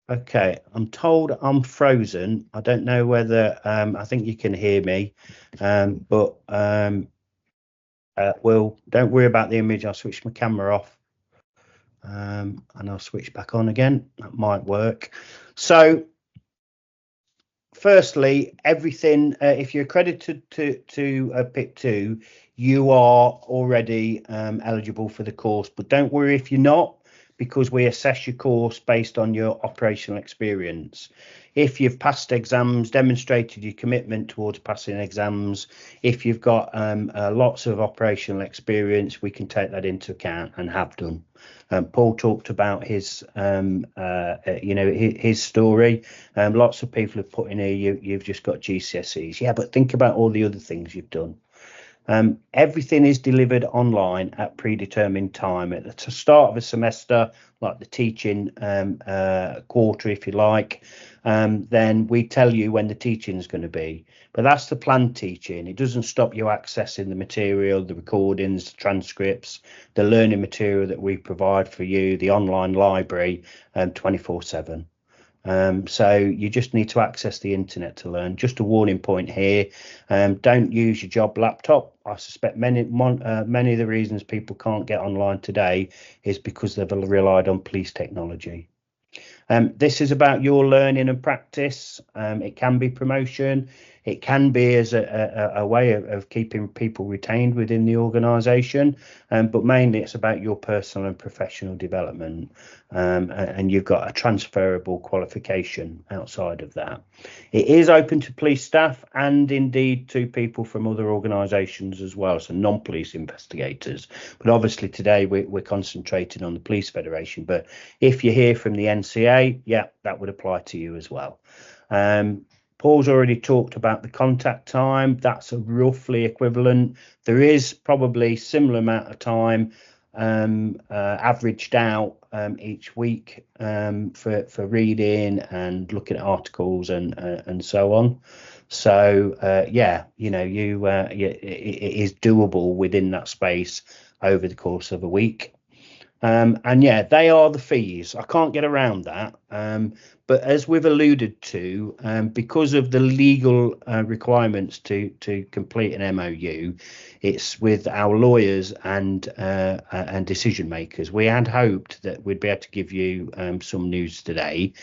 Okay, I'm told I'm frozen. I don't know whether I think you can hear me, but Don't worry about the image. I'll switch my camera off, and I'll switch back on again. That might work. So firstly, everything, if you're accredited to PIP 2, you are already eligible for the course, but don't worry if you're not, because we assess your course based on your operational experience. If you've passed exams, demonstrated your commitment towards passing exams, if you've got lots of operational experience, we can take that into account and have done. Paul talked about his his story. Lots of people have put in here, you've just got GCSEs. Yeah, but think about all the other things you've done. Everything is delivered online at predetermined time at the start of a semester, like the teaching quarter, if you like. Then we tell you when the teaching is going to be, but that's the planned teaching. It doesn't stop you accessing the material, the recordings, the transcripts, the learning material that we provide for you, the online library, 24/7. So you just need to access the internet to learn. Just a warning point here, don't use your job laptop. I suspect many of the reasons people can't get online today is because they've relied on police technology. This is about your learning and practice. It can be promotion. It can be as a way of keeping people retained within the organisation, but mainly it's about your personal and professional development, and you've got a transferable qualification outside of that. It is open to police staff and indeed to people from other organisations as well, so non-police investigators. But obviously today we're concentrating on the Police Federation, but if you're here from the NCA, yeah, that would apply to you as well. Paul's already talked about the contact time. That's a roughly equivalent. There is probably similar amount of time averaged out each week for reading and looking at articles and so on. So yeah, it is doable within that space over the course of a week. And yeah, they are the fees. I can't get around that. But as we've alluded to, because of the legal requirements to complete an MOU, it's with our lawyers and decision makers. We had hoped that we'd be able to give you some news today.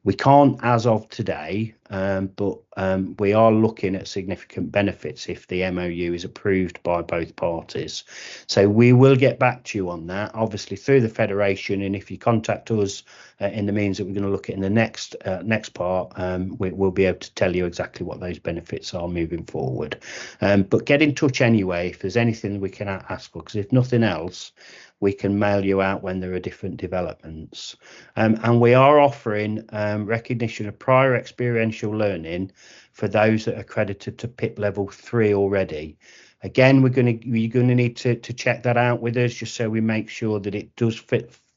We can't as of today, but we are looking at significant benefits if the MOU is approved by both parties. So we will get back to you on that, obviously through the Federation, and if you contact us in the means that we're going to look at in the next part, we'll be able to tell you exactly what those benefits are moving forward. But get in touch anyway if there's anything we can ask for, because if nothing else, we can mail you out when there are different developments. And we are offering recognition of prior experiential learning for those that are accredited to PIP level 3 already. Again, you're going to need to check that out with us, just so we make sure that it does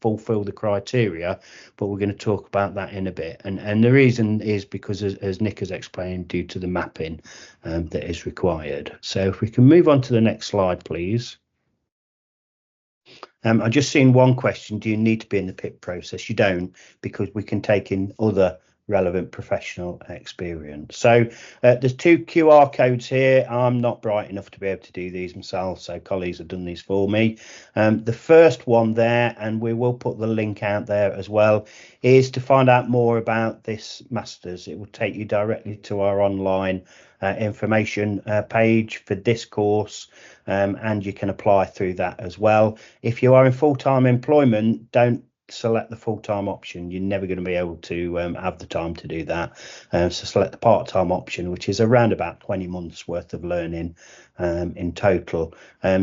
fulfill the criteria, but we're going to talk about that in a bit. And the reason is because, as Nick has explained, due to the mapping that is required. So if we can move on to the next slide, please. I've just seen one question. Do you need to be in the PIP process? You don't, because we can take in other relevant professional experience. So there's 2 QR codes here. I'm not bright enough to be able to do these myself, so colleagues have done these for me. The first one there, and we will put the link out there as well, is to find out more about this Masters. It will take you directly to our online information page for this course, and you can apply through that as well. If you are in full-time employment, don't select the full-time option. You're never going to be able to have the time to do that. So select the part-time option, which is around about 20 months worth of learning in total.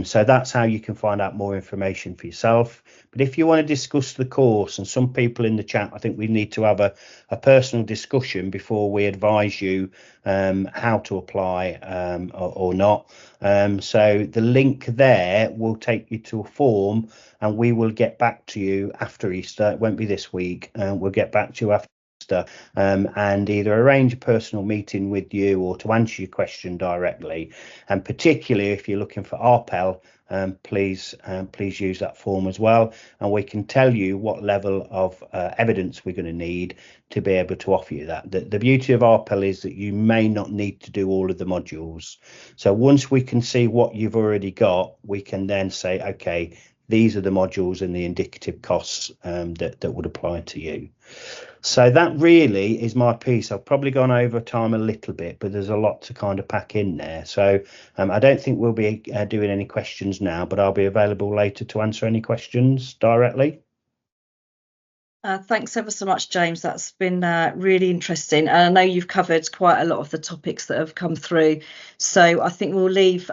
So that's how you can find out more information for yourself. But if you want to discuss the course, and some people in the chat, I think we need to have a personal discussion before we advise you how to apply or not. So the link there will take you to a form, and we will get back to you after Easter. It won't be this week. We'll get back to you after and either arrange a personal meeting with you or to answer your question directly. And particularly if you're looking for RPEL, please use that form as well, and we can tell you what level of evidence we're going to need to be able to offer you that. The beauty of RPEL is that you may not need to do all of the modules. So once we can see what you've already got, we can then say, okay, these are the modules and the indicative costs that would apply to you. So that really is my piece. I've probably gone over time a little bit, but there's a lot to kind of pack in there. So I don't think we'll be doing any questions now, but I'll be available later to answer any questions directly. Thanks ever so much, James. That's been really interesting. And I know you've covered quite a lot of the topics that have come through. So I think we'll leave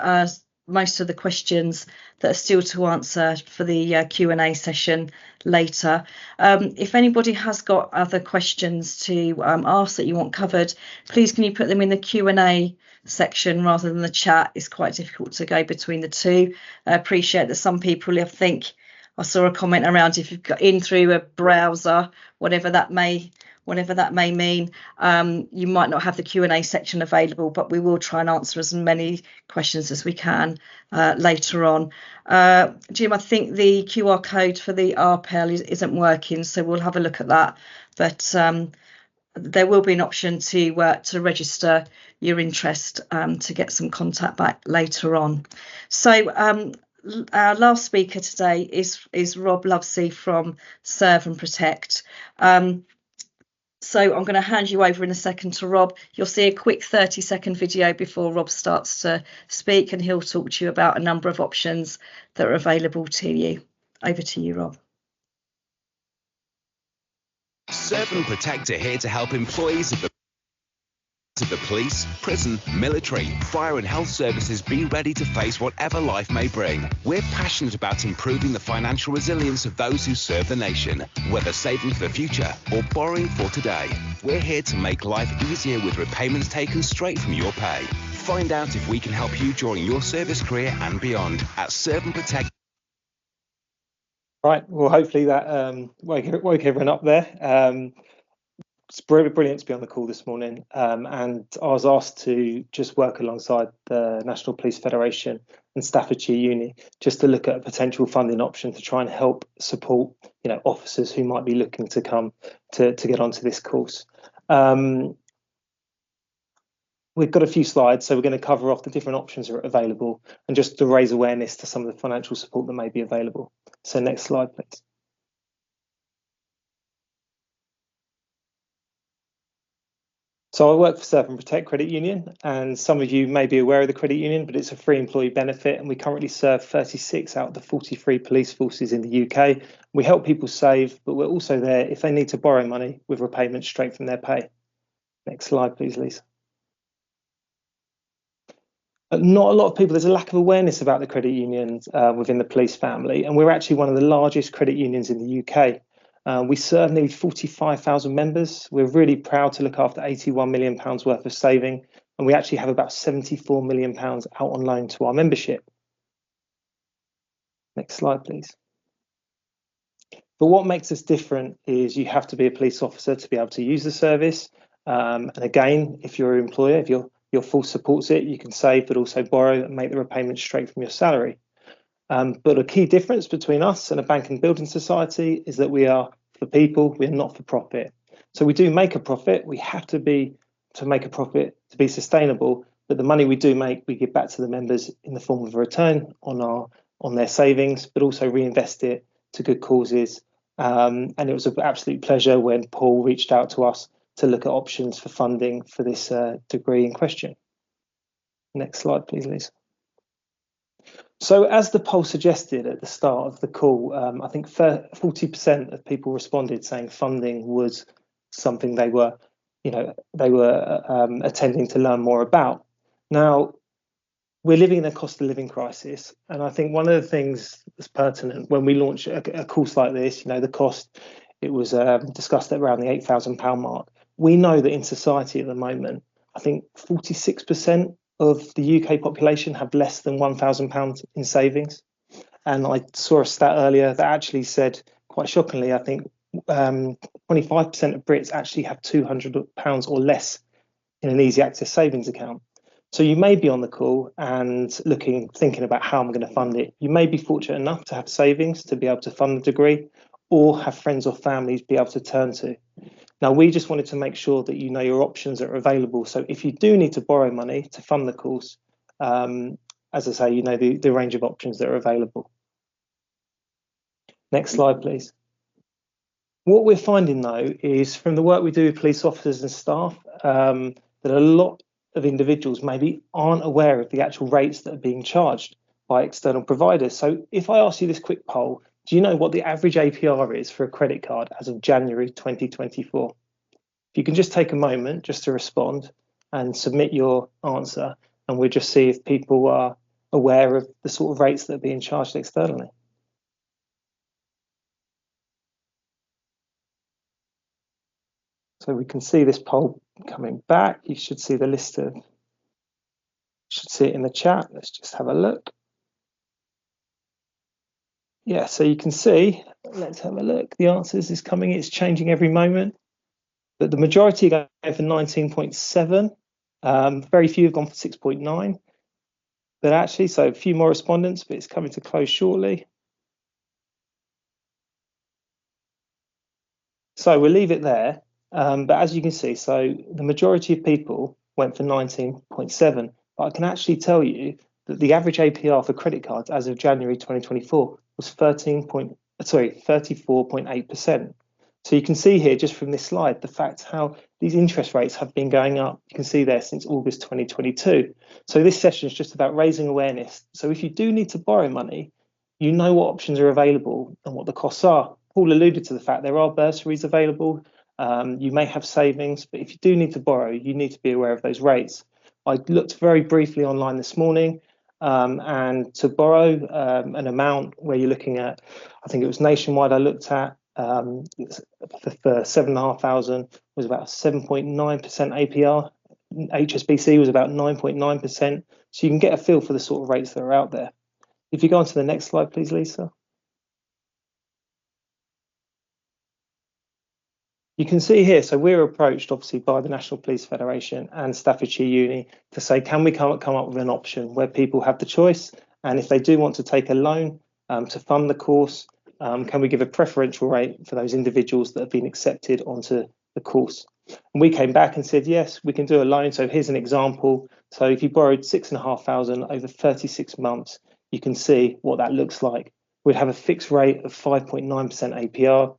most of the questions that are still to answer for the Q&A session later. If anybody has got other questions to ask that you want covered, please can you put them in the Q&A section rather than the chat? It's quite difficult to go between the two. I appreciate that some people, I think I saw a comment around if you've got in through a browser, whatever that may mean, you might not have the Q&A section available, but we will try and answer as many questions as we can later on. Jim, I think the QR code for the RPEL isn't working, so we'll have a look at that. But there will be an option to register your interest to get some contact back later on. So our last speaker today is Rob Lovesey from Serve and Protect. So I'm going to hand you over in a second to Rob. You'll see a quick 30-second video before Rob starts to speak, and he'll talk to you about a number of options that are available to you. Over to you, Rob. Serve and Protect are here to help employees of the police, prison, military, fire and health services be ready to face whatever life may bring. We're passionate about improving the financial resilience of those who serve the nation, whether saving for the future or borrowing for today. We're here to make life easier with repayments taken straight from your pay. Find out if we can help you during your service career and beyond at Serve and Protect. Right, well, hopefully that woke everyone up there. It's brilliant to be on the call this morning, and I was asked to just work alongside the National Police Federation and Staffordshire Uni just to look at a potential funding option to try and help support, officers who might be looking to come to get onto this course. We've got a few slides, so we're going to cover off the different options that are available and just to raise awareness to some of the financial support that may be available. So next slide, please. So I work for Serve and Protect Credit Union, and some of you may be aware of the credit union, but it's a free employee benefit, and we currently serve 36 out of the 43 police forces in the UK. We help people save, but we're also there if they need to borrow money with repayment straight from their pay. Next slide, please, Lisa. Not a lot of people, there's a lack of awareness about the credit unions within the police family, and we're actually one of the largest credit unions in the UK. We serve nearly 45,000 members. We're really proud to look after £81 million worth of saving, and we actually have about £74 million out on loan to our membership. Next slide, please. But what makes us different is you have to be a police officer to be able to use the service. And again, if you're an employer, if your force supports it, you can save but also borrow and make the repayment straight from your salary. But a key difference between us and a bank and building society is that we are for people, we are not for profit. So we do make a profit. We have to make a profit to be sustainable. But the money we do make, we give back to the members in the form of a return on their savings, but also reinvest it to good causes. And it was an absolute pleasure when Paul reached out to us to look at options for funding for this degree in question. Next slide, please, Lisa. So as the poll suggested at the start of the call, I think 40% of people responded saying funding was something they were attending to learn more about. Now, we're living in a cost of living crisis, and I think one of the things that's pertinent when we launch a course like this, the cost, it was discussed at around the £8,000 mark. We know that in society at the moment, I think 46% of the UK population have less than £1,000 in savings. And I saw a stat earlier that actually said, quite shockingly, I think 25% of Brits actually have £200 or less in an easy access savings account. So you may be on the call and thinking about how I'm going to fund it. You may be fortunate enough to have savings to be able to fund the degree, or have friends or families be able to turn to. Now, we just wanted to make sure that you know your options are available. So if you do need to borrow money to fund the course, as I say, you know the range of options that are available. Next slide, please. What we're finding, though, is from the work we do with police officers and staff, that a lot of individuals maybe aren't aware of the actual rates that are being charged by external providers. So if I ask you this quick poll, do you know what the average APR is for a credit card as of January 2024? If you can just take a moment just to respond and submit your answer, and we'll just see if people are aware of the sort of rates that are being charged externally. So we can see this poll coming back. You should see the list of, should see it in the chat. Let's just have a look. Yeah, so you can see, let's have a look. The answers is coming, it's changing every moment. But the majority go for 19.7. Very few have gone for 6.9. But actually, so a few more respondents, but it's coming to close shortly. So we'll leave it there. But as you can see, so the majority of people went for 19.7. But I can actually tell you that the average APR for credit cards as of January 2024 was 34.8%. So you can see here, just from this slide, the fact how these interest rates have been going up. You can see there since August 2022. So this session is just about raising awareness. So if you do need to borrow money, you know what options are available and what the costs are. Paul alluded to the fact there are bursaries available. You may have savings, but if you do need to borrow, you need to be aware of those rates. I looked very briefly online this morning, and to borrow an amount where you're looking at, I think it was nationwide I looked at, for 7,500 was about 7.9% APR. HSBC was about 9.9%. So you can get a feel for the sort of rates that are out there. If you go on to the next slide, please, Lisa. You can see here, so we're approached obviously by the National Police Federation and Staffordshire Uni to say, can we come up with an option where people have the choice? And if they do want to take a loan to fund the course, can we give a preferential rate for those individuals that have been accepted onto the course? And we came back and said, yes, we can do a loan. So here's an example. So if you borrowed 6,500 over 36 months, you can see what that looks like. We'd have a fixed rate of 5.9% APR.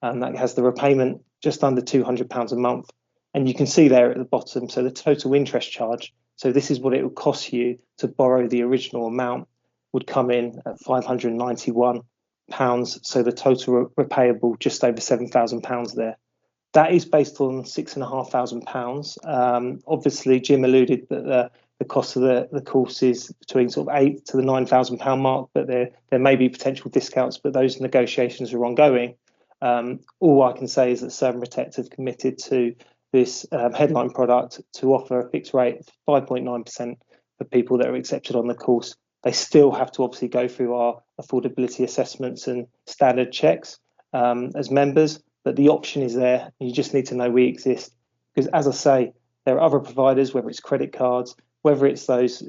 That has the repayment just under £200 a month. And you can see there at the bottom, so the total interest charge. So this is what it would cost you to borrow the original amount would come in at £591. So the total repayable just over £7,000 there. That is based on £6,500. Obviously, Jim alluded that the cost of the course is between sort of £8,000 to the £9,000 mark, but there may be potential discounts, but those negotiations are ongoing. All I can say is that Serve and Protect have committed to this headline product to offer a fixed rate of 5.9% for people that are accepted on the course. They still have to obviously go through our affordability assessments and standard checks as members, but the option is there. You just need to know we exist, because as I say, there are other providers, whether it's credit cards, whether it's those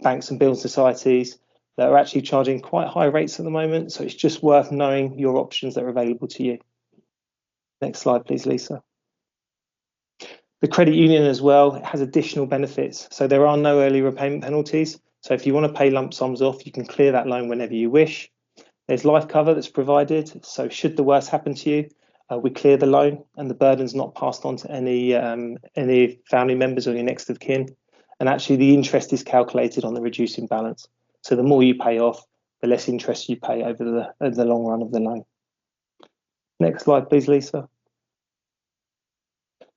banks and building societies, that are actually charging quite high rates at the moment. So it's just worth knowing your options that are available to you. Next slide, please, Lisa. The credit union as well has additional benefits. So there are no early repayment penalties. So if you want to pay lump sums off, you can clear that loan whenever you wish. There's life cover that's provided. So should the worst happen to you, we clear the loan and the burden's not passed on to any family members or your next of kin. And actually the interest is calculated on the reducing balance. So the more you pay off, the less interest you pay over the long run of the loan. Next slide, please, Lisa.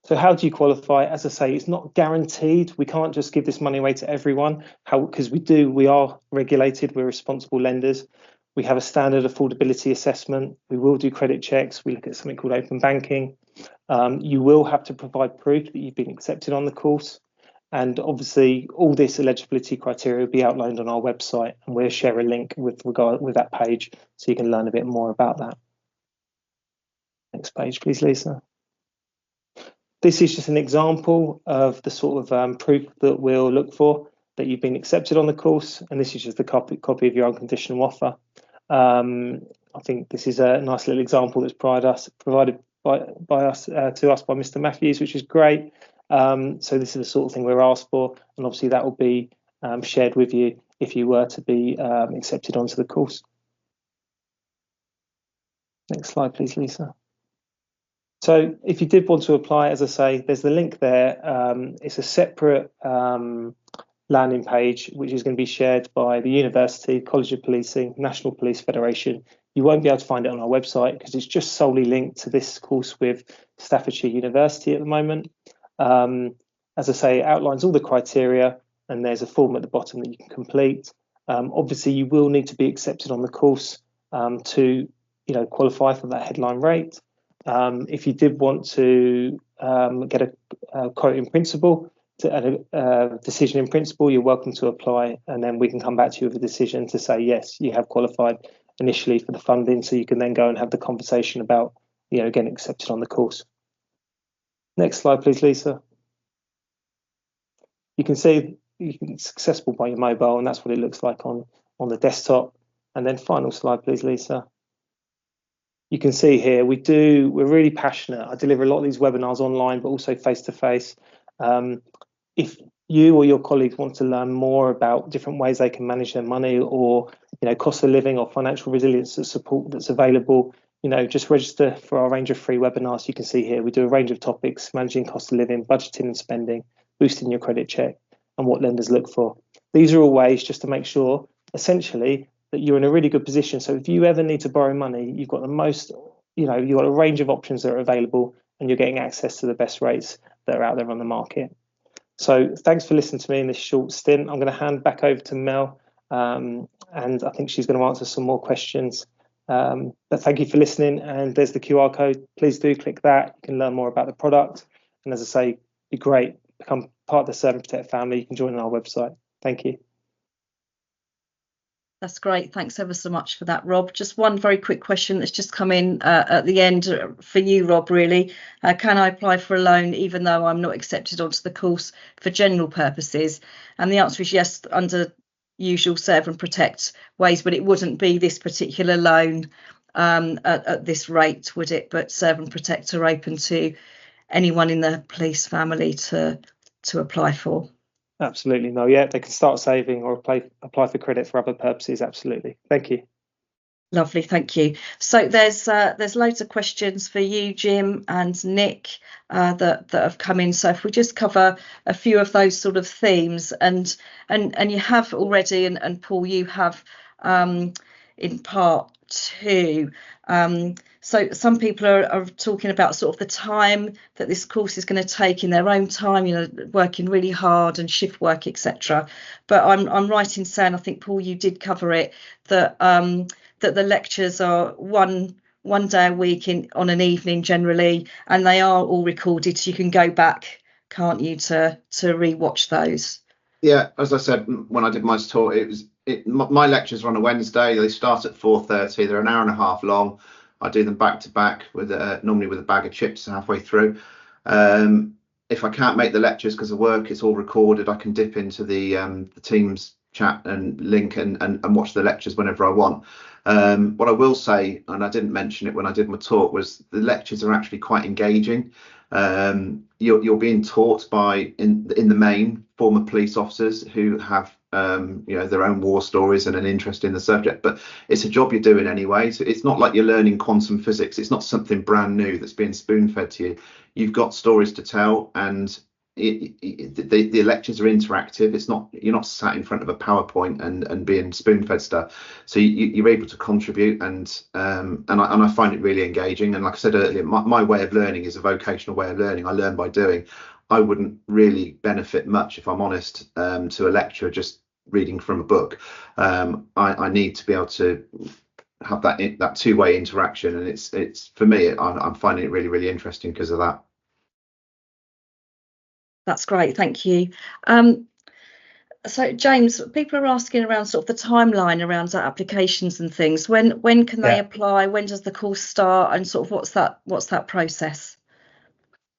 So how do you qualify? As I say, it's not guaranteed. We can't just give this money away to everyone. Because we are regulated, we're responsible lenders. We have a standard affordability assessment. We will do credit checks. We look at something called open banking. You will have to provide proof that you've been accepted on the course. And obviously, all this eligibility criteria will be outlined on our website, and we'll share a link with that page so you can learn a bit more about that. Next page, please, Lisa. This is just an example of the sort of proof that we'll look for that you've been accepted on the course, and this is just a copy of your unconditional offer. I think this is a nice little example that's provided by us to us by Mr. Matthews, which is great. So this is the sort of thing we're asked for, and obviously that will be shared with you if you were to be accepted onto the course. Next slide, please, Lisa. So if you did want to apply, as I say, there's the link there. It's a separate landing page, which is going to be shared by the University, College of Policing, National Police Federation. You won't be able to find it on our website because it's just solely linked to this course with Staffordshire University at the moment. As I say, it outlines all the criteria, and there's a form at the bottom that you can complete. Obviously, you will need to be accepted on the course to qualify for that headline rate. If you did want to get a quote in principle and a decision in principle, you're welcome to apply, and then we can come back to you with a decision to say, yes, you have qualified initially for the funding, so you can then go and have the conversation about getting accepted on the course. Next slide, please, Lisa. You can see it's accessible by your mobile, and that's what it looks like on the desktop. And then final slide, please, Lisa. You can see here we're really passionate. I deliver a lot of these webinars online, but also face-to-face. If you or your colleagues want to learn more about different ways they can manage their money, or cost of living or financial resilience support that's available, just register for our range of free webinars. You can see here we do a range of topics: managing cost of living, budgeting and spending, boosting your credit check, and what lenders look for. These are all ways just to make sure, essentially, that you're in a really good position. So if you ever need to borrow money, you've got the most, you've got a range of options that are available, and you're getting access to the best rates that are out there on the market. So thanks for listening to me in this short stint. I'm going to hand back over to Mel, and I think she's going to answer some more questions. But thank you for listening, and there's the QR code. Please do click that. You can learn more about the product. And as I say, be great. Become part of the Serve and Protect family. You can join our website. Thank you. That's great. Thanks ever so much for that, Rob. Just one very quick question that's just come in at the end for you, Rob, really. Can I apply for a loan even though I'm not accepted onto the course for general purposes? And the answer is yes, under usual Serve and Protect ways, but it wouldn't be this particular loan at this rate, would it? But Serve and Protect are open to anyone in the police family to apply for. Absolutely, no. Yeah, they can start saving or apply for credit for other purposes. Absolutely. Thank you. Lovely, thank you. So there's loads of questions for you, Jim and Nick, that have come in. So if we just cover a few of those sort of themes, and you have already, and Paul, you have in part two. So some people are talking about sort of the time that this course is going to take in their own time, working really hard and shift work, etc. But I'm right in saying, I think, Paul, you did cover it, that that the lectures are one day a week on an evening generally, and they are all recorded, so you can go back, can't you, to re-watch those? Yeah, as I said when I did my talk, my lectures are on a Wednesday. They start at 4:30. They're an hour and a half long. I do them back to back with normally with a bag of chips halfway through. If I can't make the lectures because of work, it's all recorded. I can dip into the Teams chat and link and watch the lectures whenever I want. What I will say, and I didn't mention it when I did my talk, was the lectures are actually quite engaging. You're being taught by, in the main, former police officers who have their own war stories and an interest in the subject, but it's a job you're doing anyway, so it's not like you're learning quantum physics. It's not something brand new that's being spoon-fed to you. You've got stories to tell, and the lectures are interactive. It's not, you're not sat in front of a PowerPoint and being spoon-fed stuff, so you're able to contribute, and I find it really engaging. And like I said earlier, my way of learning is a vocational way of learning. I learn by doing. I wouldn't really benefit much, if I'm honest, to a lecturer just reading from a book. I need to be able to have that two-way interaction, and it's for me, I'm finding it really, really interesting because of that. That's great, thank you. So James, people are asking around sort of the timeline around applications and things. When can they apply? When does the course start? And sort of what's that process?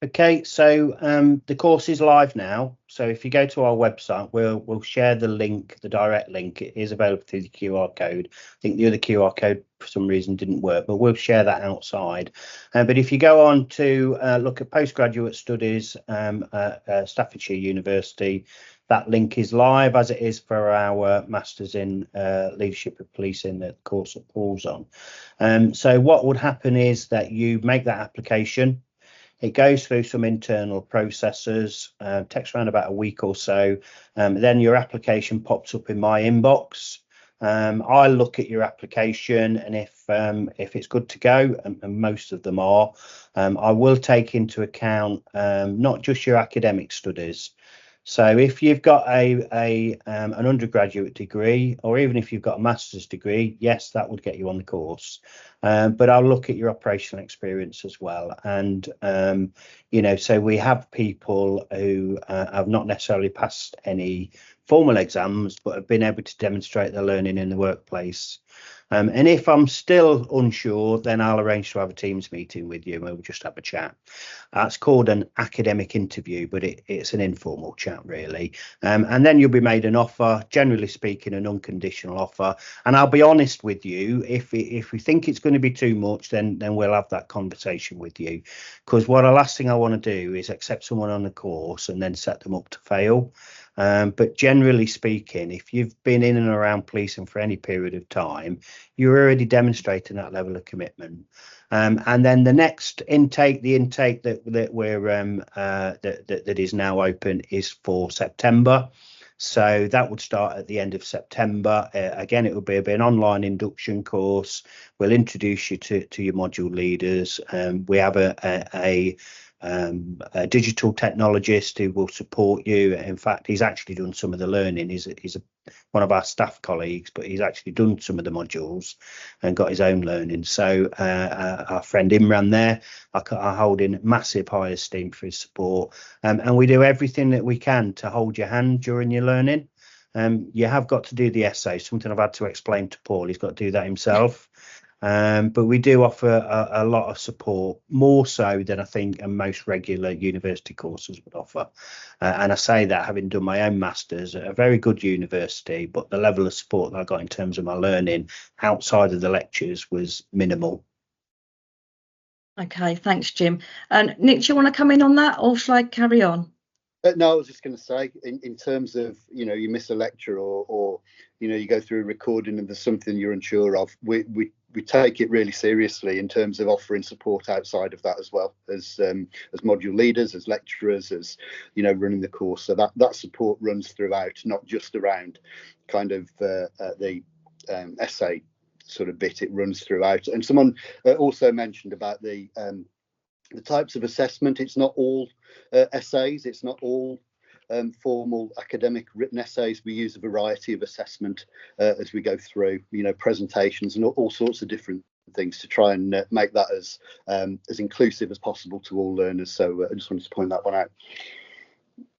Okay, so the course is live now. So if you go to our website, we'll share the link, the direct link. It is available through the QR code. I think the other QR code for some reason didn't work, but we'll share that outside. But if you go on to look at postgraduate studies, Staffordshire University, that link is live, as it is for our Masters in Leadership of Policing, the course that Paul's on. So what would happen is that you make that application. It goes through some internal processes, takes around about a week or so. Then your application pops up in my inbox. I look at your application, and if it's good to go, and most of them are, I will take into account not just your academic studies. So if you've got an undergraduate degree, or even if you've got a master's degree, yes, that would get you on the course. But I'll look at your operational experience as well. And, so we have people who have not necessarily passed any formal exams, but have been able to demonstrate their learning in the workplace. And if I'm still unsure, then I'll arrange to have a Teams meeting with you and we'll just have a chat. It's called an academic interview, but it's an informal chat, really. And then you'll be made an offer, generally speaking, an unconditional offer. And I'll be honest with you, if we think it's going to be too much, then we'll have that conversation with you. Because the last thing I want to do is accept someone on the course and then set them up to fail. But generally speaking, if you've been in and around policing for any period of time, you're already demonstrating that level of commitment. And then the next intake, the intake that is now open, is for September. So that would start at the end of September. Again, it will be an online induction course. We'll introduce you to your module leaders. We have a digital technologist who will support you. In fact, he's actually done some of the learning. He's one of our staff colleagues, but he's actually done some of the modules and got his own learning. So our friend Imran there, I hold in massive high esteem for his support. And we do everything that we can to hold your hand during your learning. You have got to do the essay, something I've had to explain to Paul. He's got to do that himself. But we do offer a lot of support, more so than I think most regular university courses would offer. And I say that having done my own masters at a very good university, but the level of support that I got in terms of my learning outside of the lectures was minimal. Okay, thanks, Jim. And Nick, do you want to come in on that, or shall I carry on? No, I was just going to say, in terms of, you miss a lecture or you go through a recording and there's something you're unsure of, we take it really seriously in terms of offering support outside of that as well, as module leaders, as lecturers, as running the course. So that support runs throughout, not just around kind of the essay sort of bit. It runs throughout. And someone also mentioned about the types of assessment. It's not all essays, it's not all formal academic written essays. We use a variety of assessment as we go through, presentations and all sorts of different things to try and make that as inclusive as possible to all learners. So I just wanted to point that one out.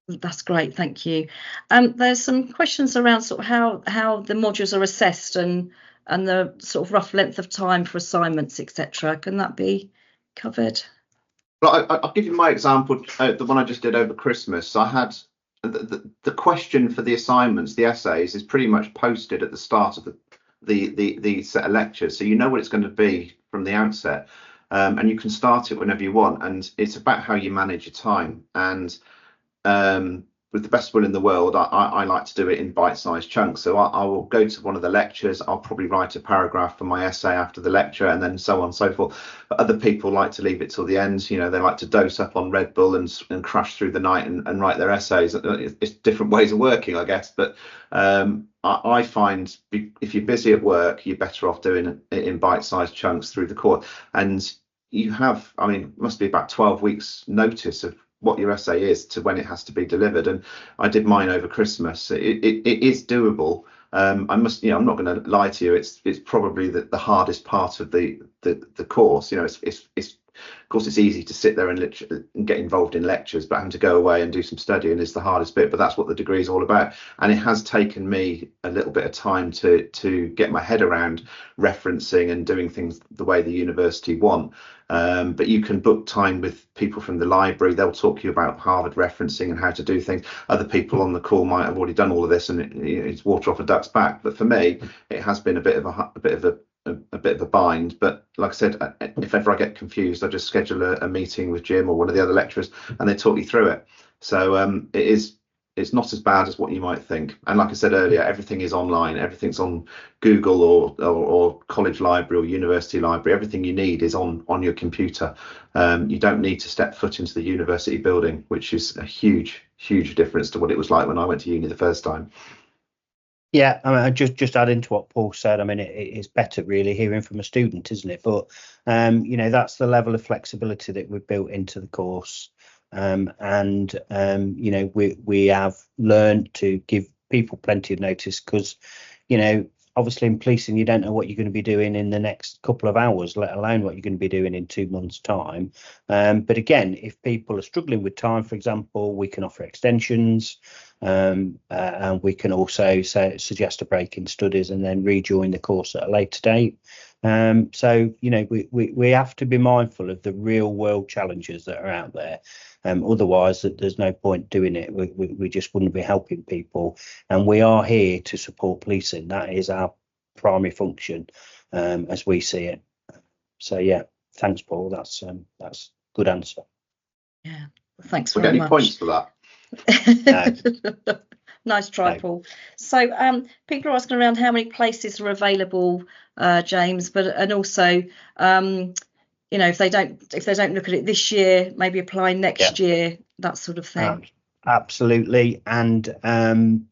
That's great, thank you. There's some questions around sort of how the modules are assessed and the sort of rough length of time for assignments, etc. Can that be covered? Well, I'll give you my example, the one I just did over Christmas. I had the question for the assignments, the essays, is pretty much posted at the start of the set of lectures, so you know what it's going to be from the outset, and you can start it whenever you want. And it's about how you manage your time. And with the best will in the world, I like to do it in bite-sized chunks. So I will go to one of the lectures, I'll probably write a paragraph for my essay after the lecture, and then so on and so forth. But other people like to leave it till the end. They like to dose up on Red Bull and crash through the night and write their essays. It's different ways of working, I guess. But I find if you're busy at work, you're better off doing it in bite-sized chunks through the course. And you have, it must be about 12 weeks notice of what your essay is to when it has to be delivered. And I did mine over Christmas. It is doable. I'm not going to lie to you. It's probably the hardest part of the course. It's Of course, it's easy to sit there and get involved in lectures, but having to go away and do some studying is the hardest bit. But that's what the degree is all about. And it has taken me a little bit of time to get my head around referencing and doing things the way the university want. But you can book time with people from the library. They'll talk to you about Harvard referencing and how to do things. Other people on the call might have already done all of this, and it's water off a duck's back. But for me, it has been a bit of a bind. But like I said, if ever I get confused, I just schedule a meeting with Jim or one of the other lecturers, and they talk you through it. So it's not as bad as what you might think. And like I said earlier, everything is online. Everything's on Google or college library or university library. Everything you need is on your computer. You don't need to step foot into the university building, which is a huge difference to what it was like when I went to uni the first time. Yeah, I mean, just adding to what Paul said, I mean, it's better really hearing from a student, isn't it? But that's the level of flexibility that we've built into the course. We have learned to give people plenty of notice, because obviously in policing you don't know what you're going to be doing in the next couple of hours, let alone what you're going to be doing in 2 months' time. But again, if people are struggling with time, for example, we can offer extensions, and we can also suggest a break in studies and then rejoin the course at a later date. We have to be mindful of the real world challenges that are out there. Otherwise, there's no point doing it. We just wouldn't be helping people. And we are here to support policing. That is our primary function, as we see it. So yeah, thanks, Paul. That's good answer. Yeah, thanks We'll very get much. any points for that? No. Nice try, No. Paul. So people are asking around how many places are available, James, and also if they don't look at it this year, maybe apply next year, that sort of thing. Absolutely. And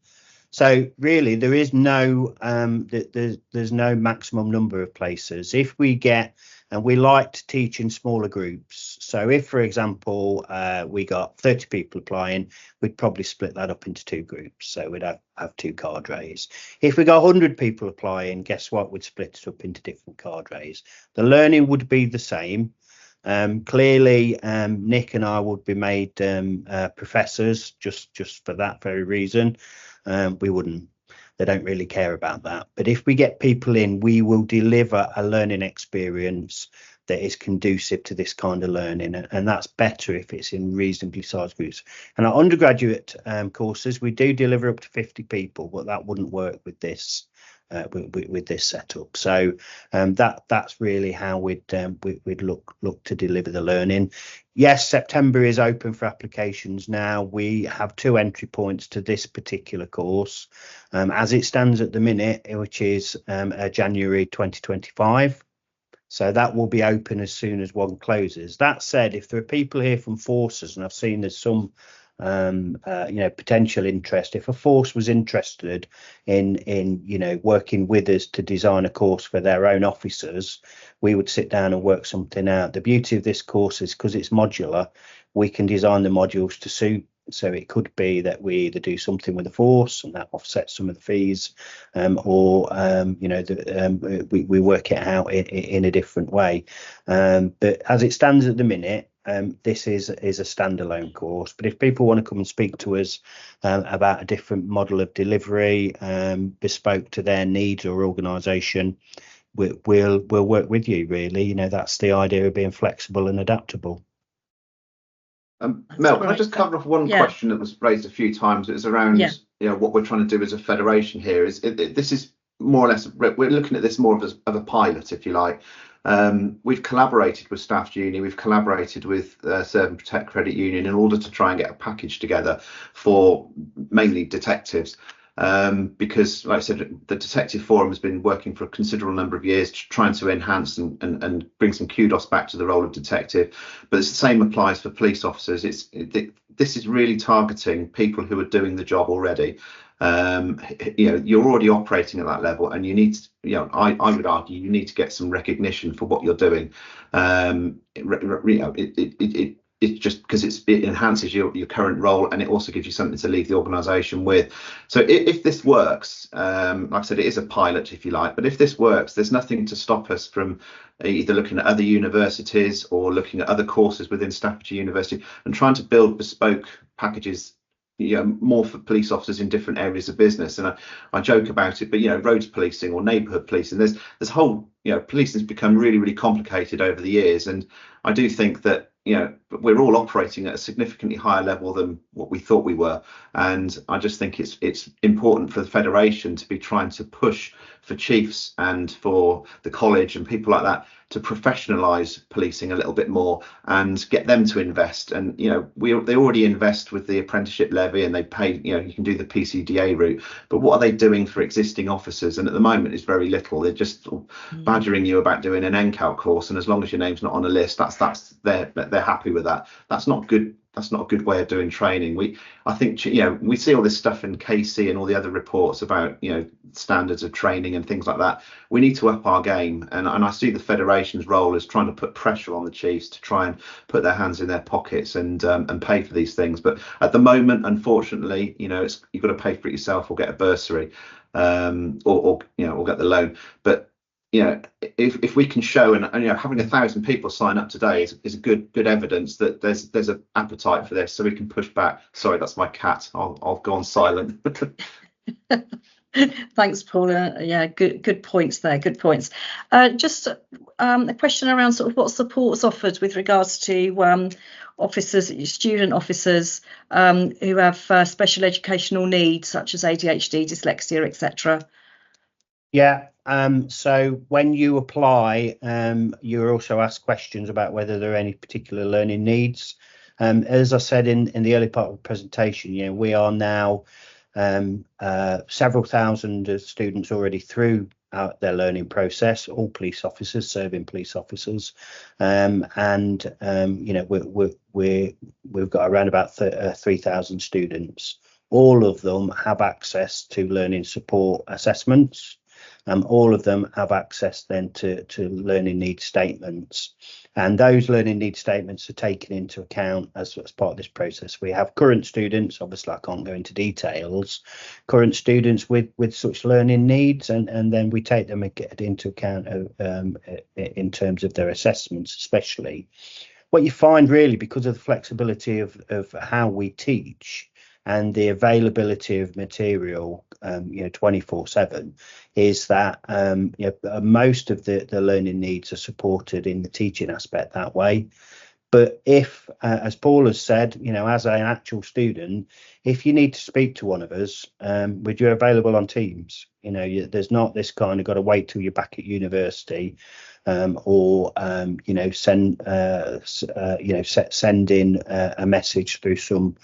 so really there is no there's no maximum number of places. If we get, and we like to teach in smaller groups, so if for example we got 30 people applying, we'd probably split that up into 2 groups, so we'd have 2 cadres. If we got 100 people applying, guess what, we'd split it up into different cadres. The learning would be the same. Clearly Nick and I would be made professors just for that very reason. They don't really care about that. But if we get people in, we will deliver a learning experience that is conducive to this kind of learning, and that's better if it's in reasonably sized groups. And our undergraduate courses, we do deliver up to 50 people, but that wouldn't work with this with this setup. So that's really how we'd look to deliver the learning. Yes, September is open for applications now. We have 2 entry points to this particular course as it stands at the minute, which is January 2025. So that will be open as soon as one closes. That said, if there are people here from forces, and I've seen there's some potential interest, if a force was interested in working with us to design a course for their own officers, we would sit down and work something out. The beauty of this course is because it's modular, we can design the modules to suit. So it could be that we either do something with the force and that offsets some of the fees, or we work it out in a different way. But as it stands at the minute, this is a standalone course. But if people want to come and speak to us about a different model of delivery, bespoke to their needs or organisation, we'll work with you. Really, that's the idea of being flexible and adaptable. Mel, can I just cover off one question that was raised a few times? It was around what we're trying to do as a federation here. This is more or less, we're looking at this more of a pilot, if you like. We've collaborated with Staff Uni, we've collaborated with Serve and Protect Credit Union in order to try and get a package together for mainly detectives. Because, like I said, the Detective Forum has been working for a considerable number of years trying to enhance and bring some kudos back to the role of detective. But it's the same applies for police officers. This is really targeting people who are doing the job already. You're already operating at that level, and you need to, I would argue you need to get some recognition for what you're doing. it's just because it enhances your current role, and it also gives you something to leave the organisation with. So if this works, like I said, it is a pilot, if you like, but if this works, there's nothing to stop us from either looking at other universities or looking at other courses within Staffordshire University and trying to build bespoke packages, more for police officers in different areas of business. And I joke about it, but roads policing or neighbourhood policing, there's whole, policing has become really, really complicated over the years, and I do think that we're all operating at a significantly higher level than what we thought we were, and I just think it's important for the Federation to be trying to push for chiefs and for the college and people like that to professionalise policing a little bit more and get them to invest. And they already invest with the apprenticeship levy, and they pay, you can do the PCDA route, but what are they doing for existing officers? And at the moment it's very little. They're just badgering you about doing an NCAL course, and as long as your name's not on a list, they're happy with that. That's not good. That's not a good way of doing training. I think we see all this stuff in KC and all the other reports about standards of training and things like that. We need to up our game, and I see the Federation's role as trying to put pressure on the chiefs to try and put their hands in their pockets and pay for these things. But at the moment, unfortunately, you've got to pay for it yourself or get a bursary, or get the loan. But if we can show, and having 1,000 people sign up today is a good evidence that there's an appetite for this, so we can push back. Sorry, that's my cat. I'll go on silent. Thanks, Paula. Yeah, good points there. Good points. Just a question around sort of what support's offered with regards to officers, student officers who have special educational needs such as ADHD, dyslexia, etc. Yeah. So when you apply, you're also asked questions about whether there are any particular learning needs. As I said in the early part of the presentation, we are now several thousand students already through their learning process, all police officers, serving police officers, and we've got around about 3,000 students. All of them have access to learning support assessments. All of them have access then to learning needs statements, and those learning needs statements are taken into account as part of this process. We have current students, obviously I can't go into details, current students with such learning needs, and then we take them into account in terms of their assessments. Especially what you find really, because of the flexibility of how we teach and the availability of material 24/7, is that most of the learning needs are supported in the teaching aspect that way. But if, as Paul has said, as an actual student, if you need to speak to one of us, we're available on Teams. There's not this kind of got to wait till you're back at university, or send in a message through some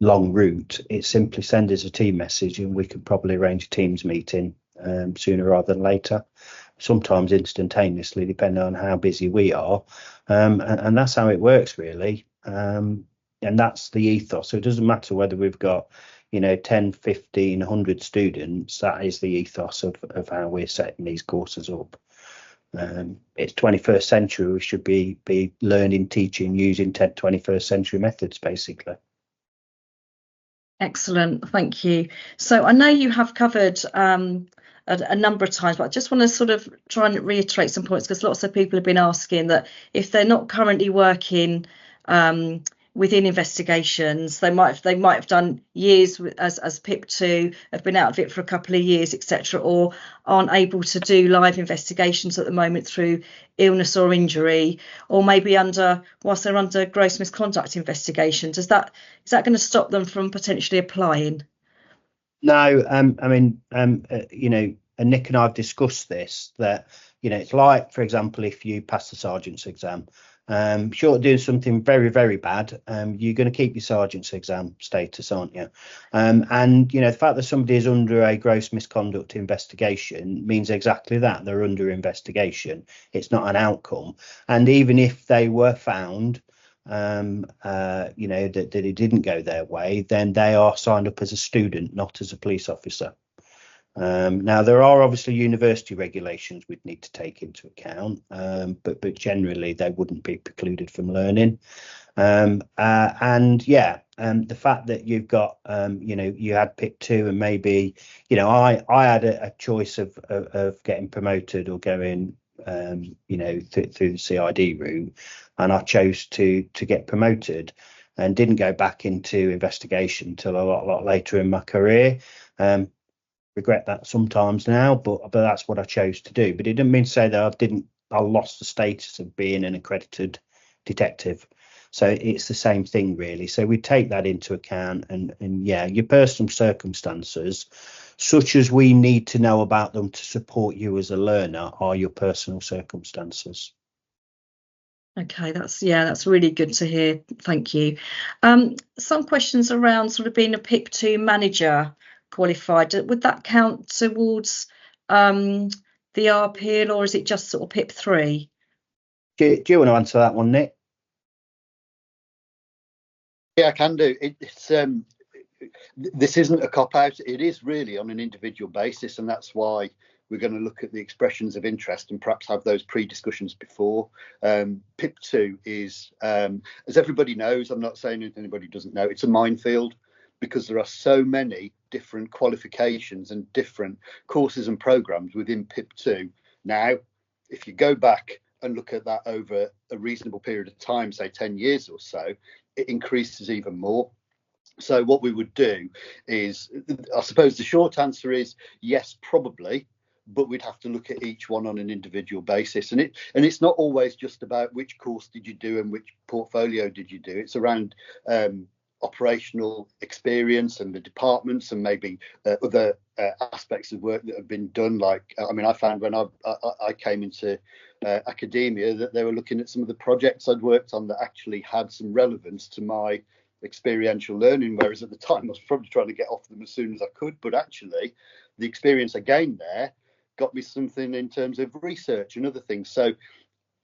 long route. It simply send us a team message and we can probably arrange a Teams meeting sooner rather than later, sometimes instantaneously depending on how busy we are, and that's how it works really, and that's the ethos. So it doesn't matter whether we've got 10, 15, 100 students. That is the ethos of how we're setting these courses up. It's 21st century. We should be learning, teaching using 21st century methods, basically. Excellent, thank you. So I know you have covered a number of times, but I just want to sort of try and reiterate some points, because lots of people have been asking that if they're not currently working within investigations, they might have done years as PIP2, have been out of it for a couple of years, etc., or aren't able to do live investigations at the moment through illness or injury, or maybe whilst they're under gross misconduct investigation. Is that going to stop them from potentially applying? No, and Nick and I've discussed this, that it's like, for example, if you pass the sergeant's exam, short of doing something very, very bad, you're going to keep your sergeant's exam status, aren't you? And the fact that somebody is under a gross misconduct investigation means exactly that. They're under investigation. It's not an outcome. And even if they were found that it didn't go their way, then they are signed up as a student, not as a police officer. Now, there are obviously university regulations we'd need to take into account, but generally they wouldn't be precluded from learning. The fact that you've got, you had PIP 2 and maybe, I had a choice of getting promoted or going, through the CID route, and I chose to get promoted and didn't go back into investigation until a lot later in my career. Regret that sometimes now, but that's what I chose to do. But it didn't mean to say that I lost the status of being an accredited detective. So it's the same thing really. So we take that into account, and your personal circumstances, such as we need to know about them to support you as a learner, are your personal circumstances. Okay, that's really good to hear. Thank you. Some questions around sort of being a PIP 2 manager qualified. Would that count towards the RPL, or is it just sort of PIP 3? Do you want to answer that one, Nick? Yeah, I can do. This isn't a cop-out. It is really on an individual basis, and that's why we're going to look at the expressions of interest and perhaps have those pre-discussions before. PIP 2 is, as everybody knows, I'm not saying if anybody doesn't know, it's a minefield, because there are so many different qualifications and different courses and programs within PIP 2. Now, if you go back and look at that over a reasonable period of time, say 10 years or so, it increases even more. So what we would do is, I suppose the short answer is yes, probably, but we'd have to look at each one on an individual basis. And it's not always just about which course did you do and which portfolio did you do. It's around operational experience and the departments and maybe other aspects of work that have been done. Like, I found when I came into academia that they were looking at some of the projects I'd worked on that actually had some relevance to my experiential learning, whereas at the time I was probably trying to get off them as soon as I could. But actually, the experience I gained there got me something in terms of research and other things. So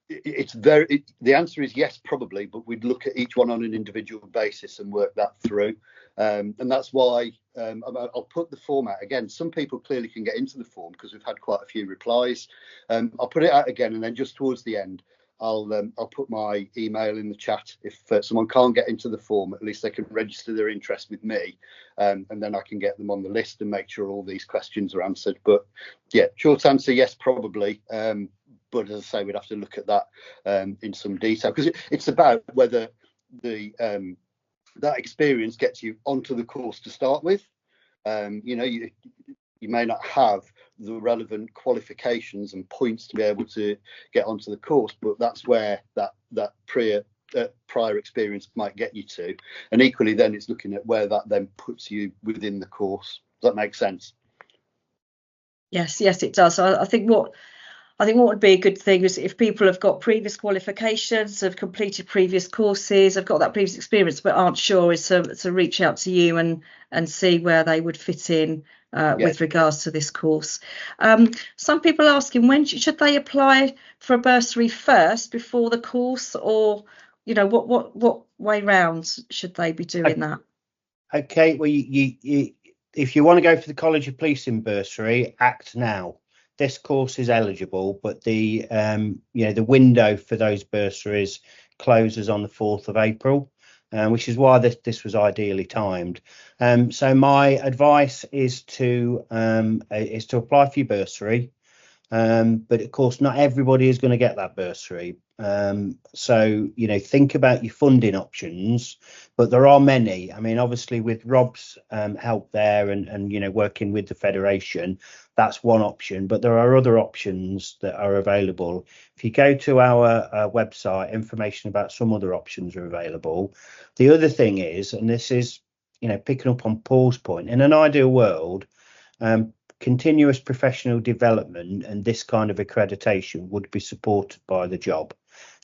the answer is yes, probably, but we'd look at each one on an individual basis and work that through. And that's why I'll put the form out again. Some people clearly can get into the form because we've had quite a few replies. I'll put it out again, and then just towards the end, I'll put my email in the chat. If someone can't get into the form, at least they can register their interest with me, and then I can get them on the list and make sure all these questions are answered. But yeah, short answer, yes, probably. But as I say, we'd have to look at that in some detail, because it's about whether that experience gets you onto the course to start with. You may not have the relevant qualifications and points to be able to get onto the course, but that's where that prior experience might get you to. And equally, then it's looking at where that then puts you within the course. Does that make sense? Yes, it does. I think what would be a good thing is if people have got previous qualifications, have completed previous courses, have got that previous experience, but aren't sure, is to reach out to you and see where they would fit in with regards to this course. Some people are asking, when should they apply for a bursary first before the course, or what way round should they be doing that? Okay, well, you if you want to go for the College of Policing bursary, act now. This course is eligible, but the window for those bursaries closes on the 4th of April, which is why this was ideally timed. So my advice is to apply for your bursary, but of course not everybody is going to get that bursary. So think about your funding options, but there are many. I mean, obviously with Rob's help there and working with the Federation, that's one option, but there are other options that are available. If you go to our website, information about some other options are available. The other thing is, and this is picking up on Paul's point, in an ideal world, continuous professional development and this kind of accreditation would be supported by the job.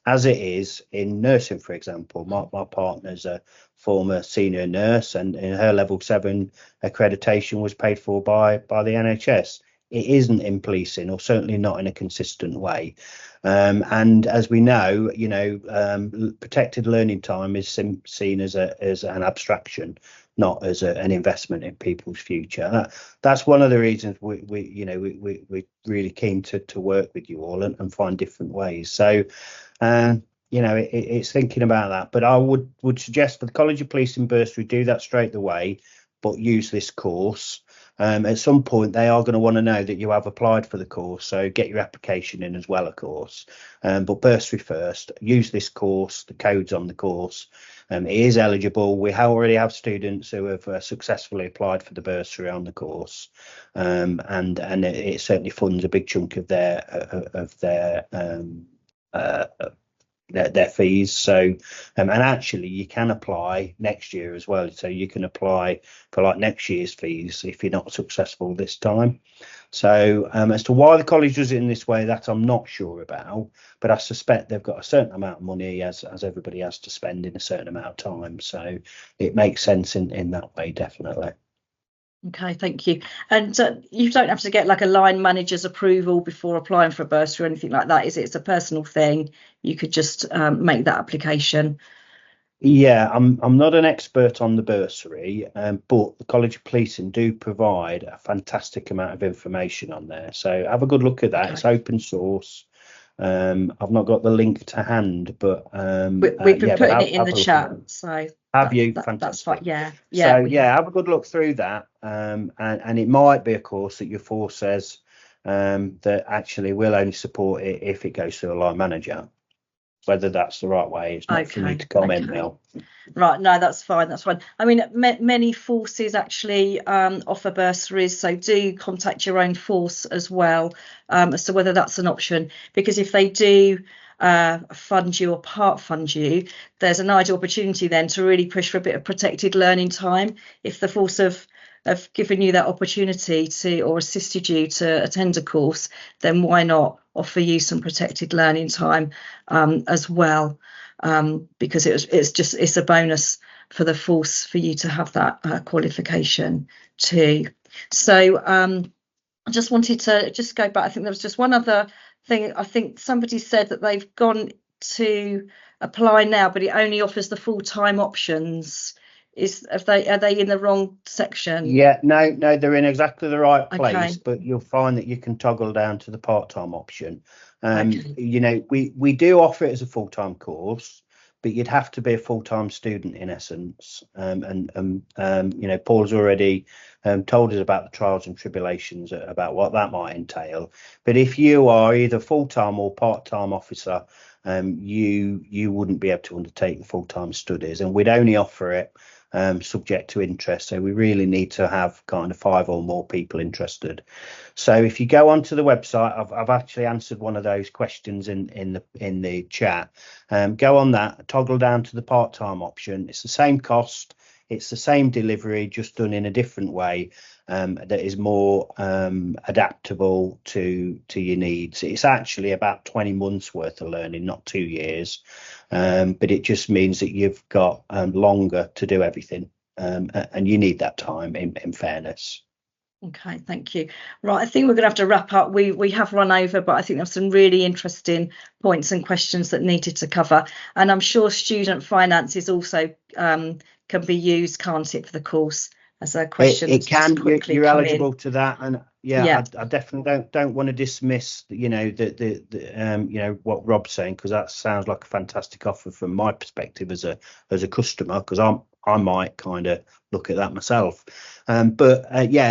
As it is in nursing, for example, my partner's a former senior nurse, and in her level 7 accreditation was paid for by the NHS. It isn't in policing, or certainly not in a consistent way. And as we know, protected learning time is seen as an abstraction, not as an investment in people's future. That's one of the reasons we're really keen to work with you all and find different ways. So it's thinking about that. But I would suggest for the College of Policing bursary, do that straight away, but use this course. At some point, they are going to want to know that you have applied for the course, so get your application in as well, of course. But bursary first, use this course, the codes on the course. It is eligible. We already have students who have successfully applied for the bursary on the course, and it certainly funds a big chunk of their fees. So and actually you can apply next year as well, so you can apply for like next year's fees if you're not successful this time. So as to why the college does it in this way, that I'm not sure about, but I suspect they've got a certain amount of money as everybody has to spend in a certain amount of time, so it makes sense in that way, definitely. Okay, thank you. And you don't have to get like a line manager's approval before applying for a bursary or anything like that, is it? It's a personal thing. You could just make that application. Yeah, I'm not an expert on the bursary, but the College of Policing do provide a fantastic amount of information on there. So have a good look at that. Okay. It's open source. I've not got the link to hand, but we've been putting it in the chat. So have you? Fantastic. That's fine. Yeah. So have a good look through that. And it might be a course that your force says that actually will only support it if it goes through a line manager. Whether that's the right way, it's not for me to comment now. Right, no, that's fine. That's fine. I mean, many forces actually offer bursaries, so do contact your own force as well as to whether that's an option. Because if they do fund you or part fund you, there's an ideal opportunity then to really push for a bit of protected learning time. If the force have given you that opportunity to or assisted you to attend a course, then why not offer you some protected learning time as well, because it's a bonus for the force for you to have that qualification too. So I just wanted to just go back. I think there was just one other thing. I think somebody said that they've gone to apply now, but it only offers the full-time options. Are they in the wrong section? Yeah, no, they're in exactly the right place, okay. But you'll find that you can toggle down to the part-time option. Okay. We do offer it as a full-time course, but you'd have to be a full-time student in essence. Paul's already told us about the trials and tribulations about what that might entail. But if you are either full-time or part-time officer, you wouldn't be able to undertake the full-time studies, and we'd only offer it subject to interest. So we really need to have kind of 5 or more people interested. So if you go onto the website, I've actually answered one of those questions in the chat. Go on that, toggle down to the part-time option. It's the same cost, it's the same delivery, just done in a different way that is more adaptable to your needs. It's actually about 20 months worth of learning, not 2 years, but it just means that you've got longer to do everything, and you need that time in fairness. Okay, thank you. Right, I think we're going to have to wrap up. We have run over, but I think there's some really interesting points and questions that needed to cover. And I'm sure student finances also can be used, can't it, for the course as a question? It can. You're eligible to that, and I definitely don't want to dismiss what Rob's saying, because that sounds like a fantastic offer from my perspective as a customer, because I might kind of look at that myself. But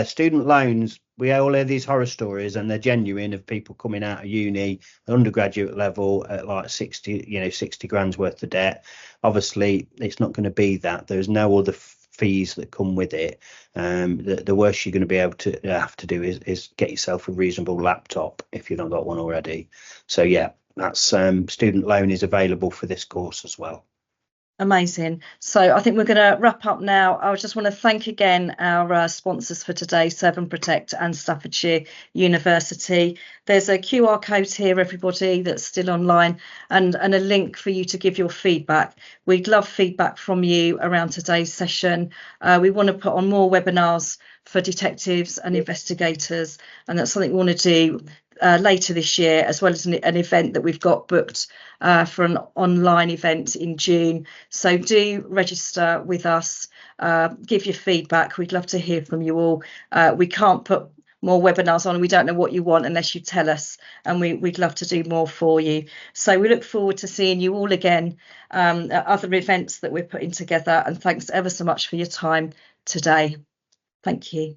student loans, we all hear these horror stories, and they're genuine, of people coming out of uni, undergraduate level, at like 60 grand's worth of debt. Obviously, it's not going to be that. There's no other fees that come with it. The worst you're going to be able to have to do is get yourself a reasonable laptop if you've not got one already. So yeah, that's student loan is available for this course as well. Amazing. So I think we're going to wrap up now. I just want to thank again our sponsors for today, Serve and Protect and Staffordshire University. There's a QR code here, everybody, that's still online, and a link for you to give your feedback. We'd love feedback from you around today's session. We want to put on more webinars for detectives and investigators, and that's something we want to do later this year, as well as an event that we've got booked for an online event in June. So do register with us, give your feedback. We'd love to hear from you all. We can't put more webinars on, and we don't know what you want unless you tell us, and we'd love to do more for you. So we look forward to seeing you all again at other events that we're putting together, and thanks ever so much for your time today. Thank you.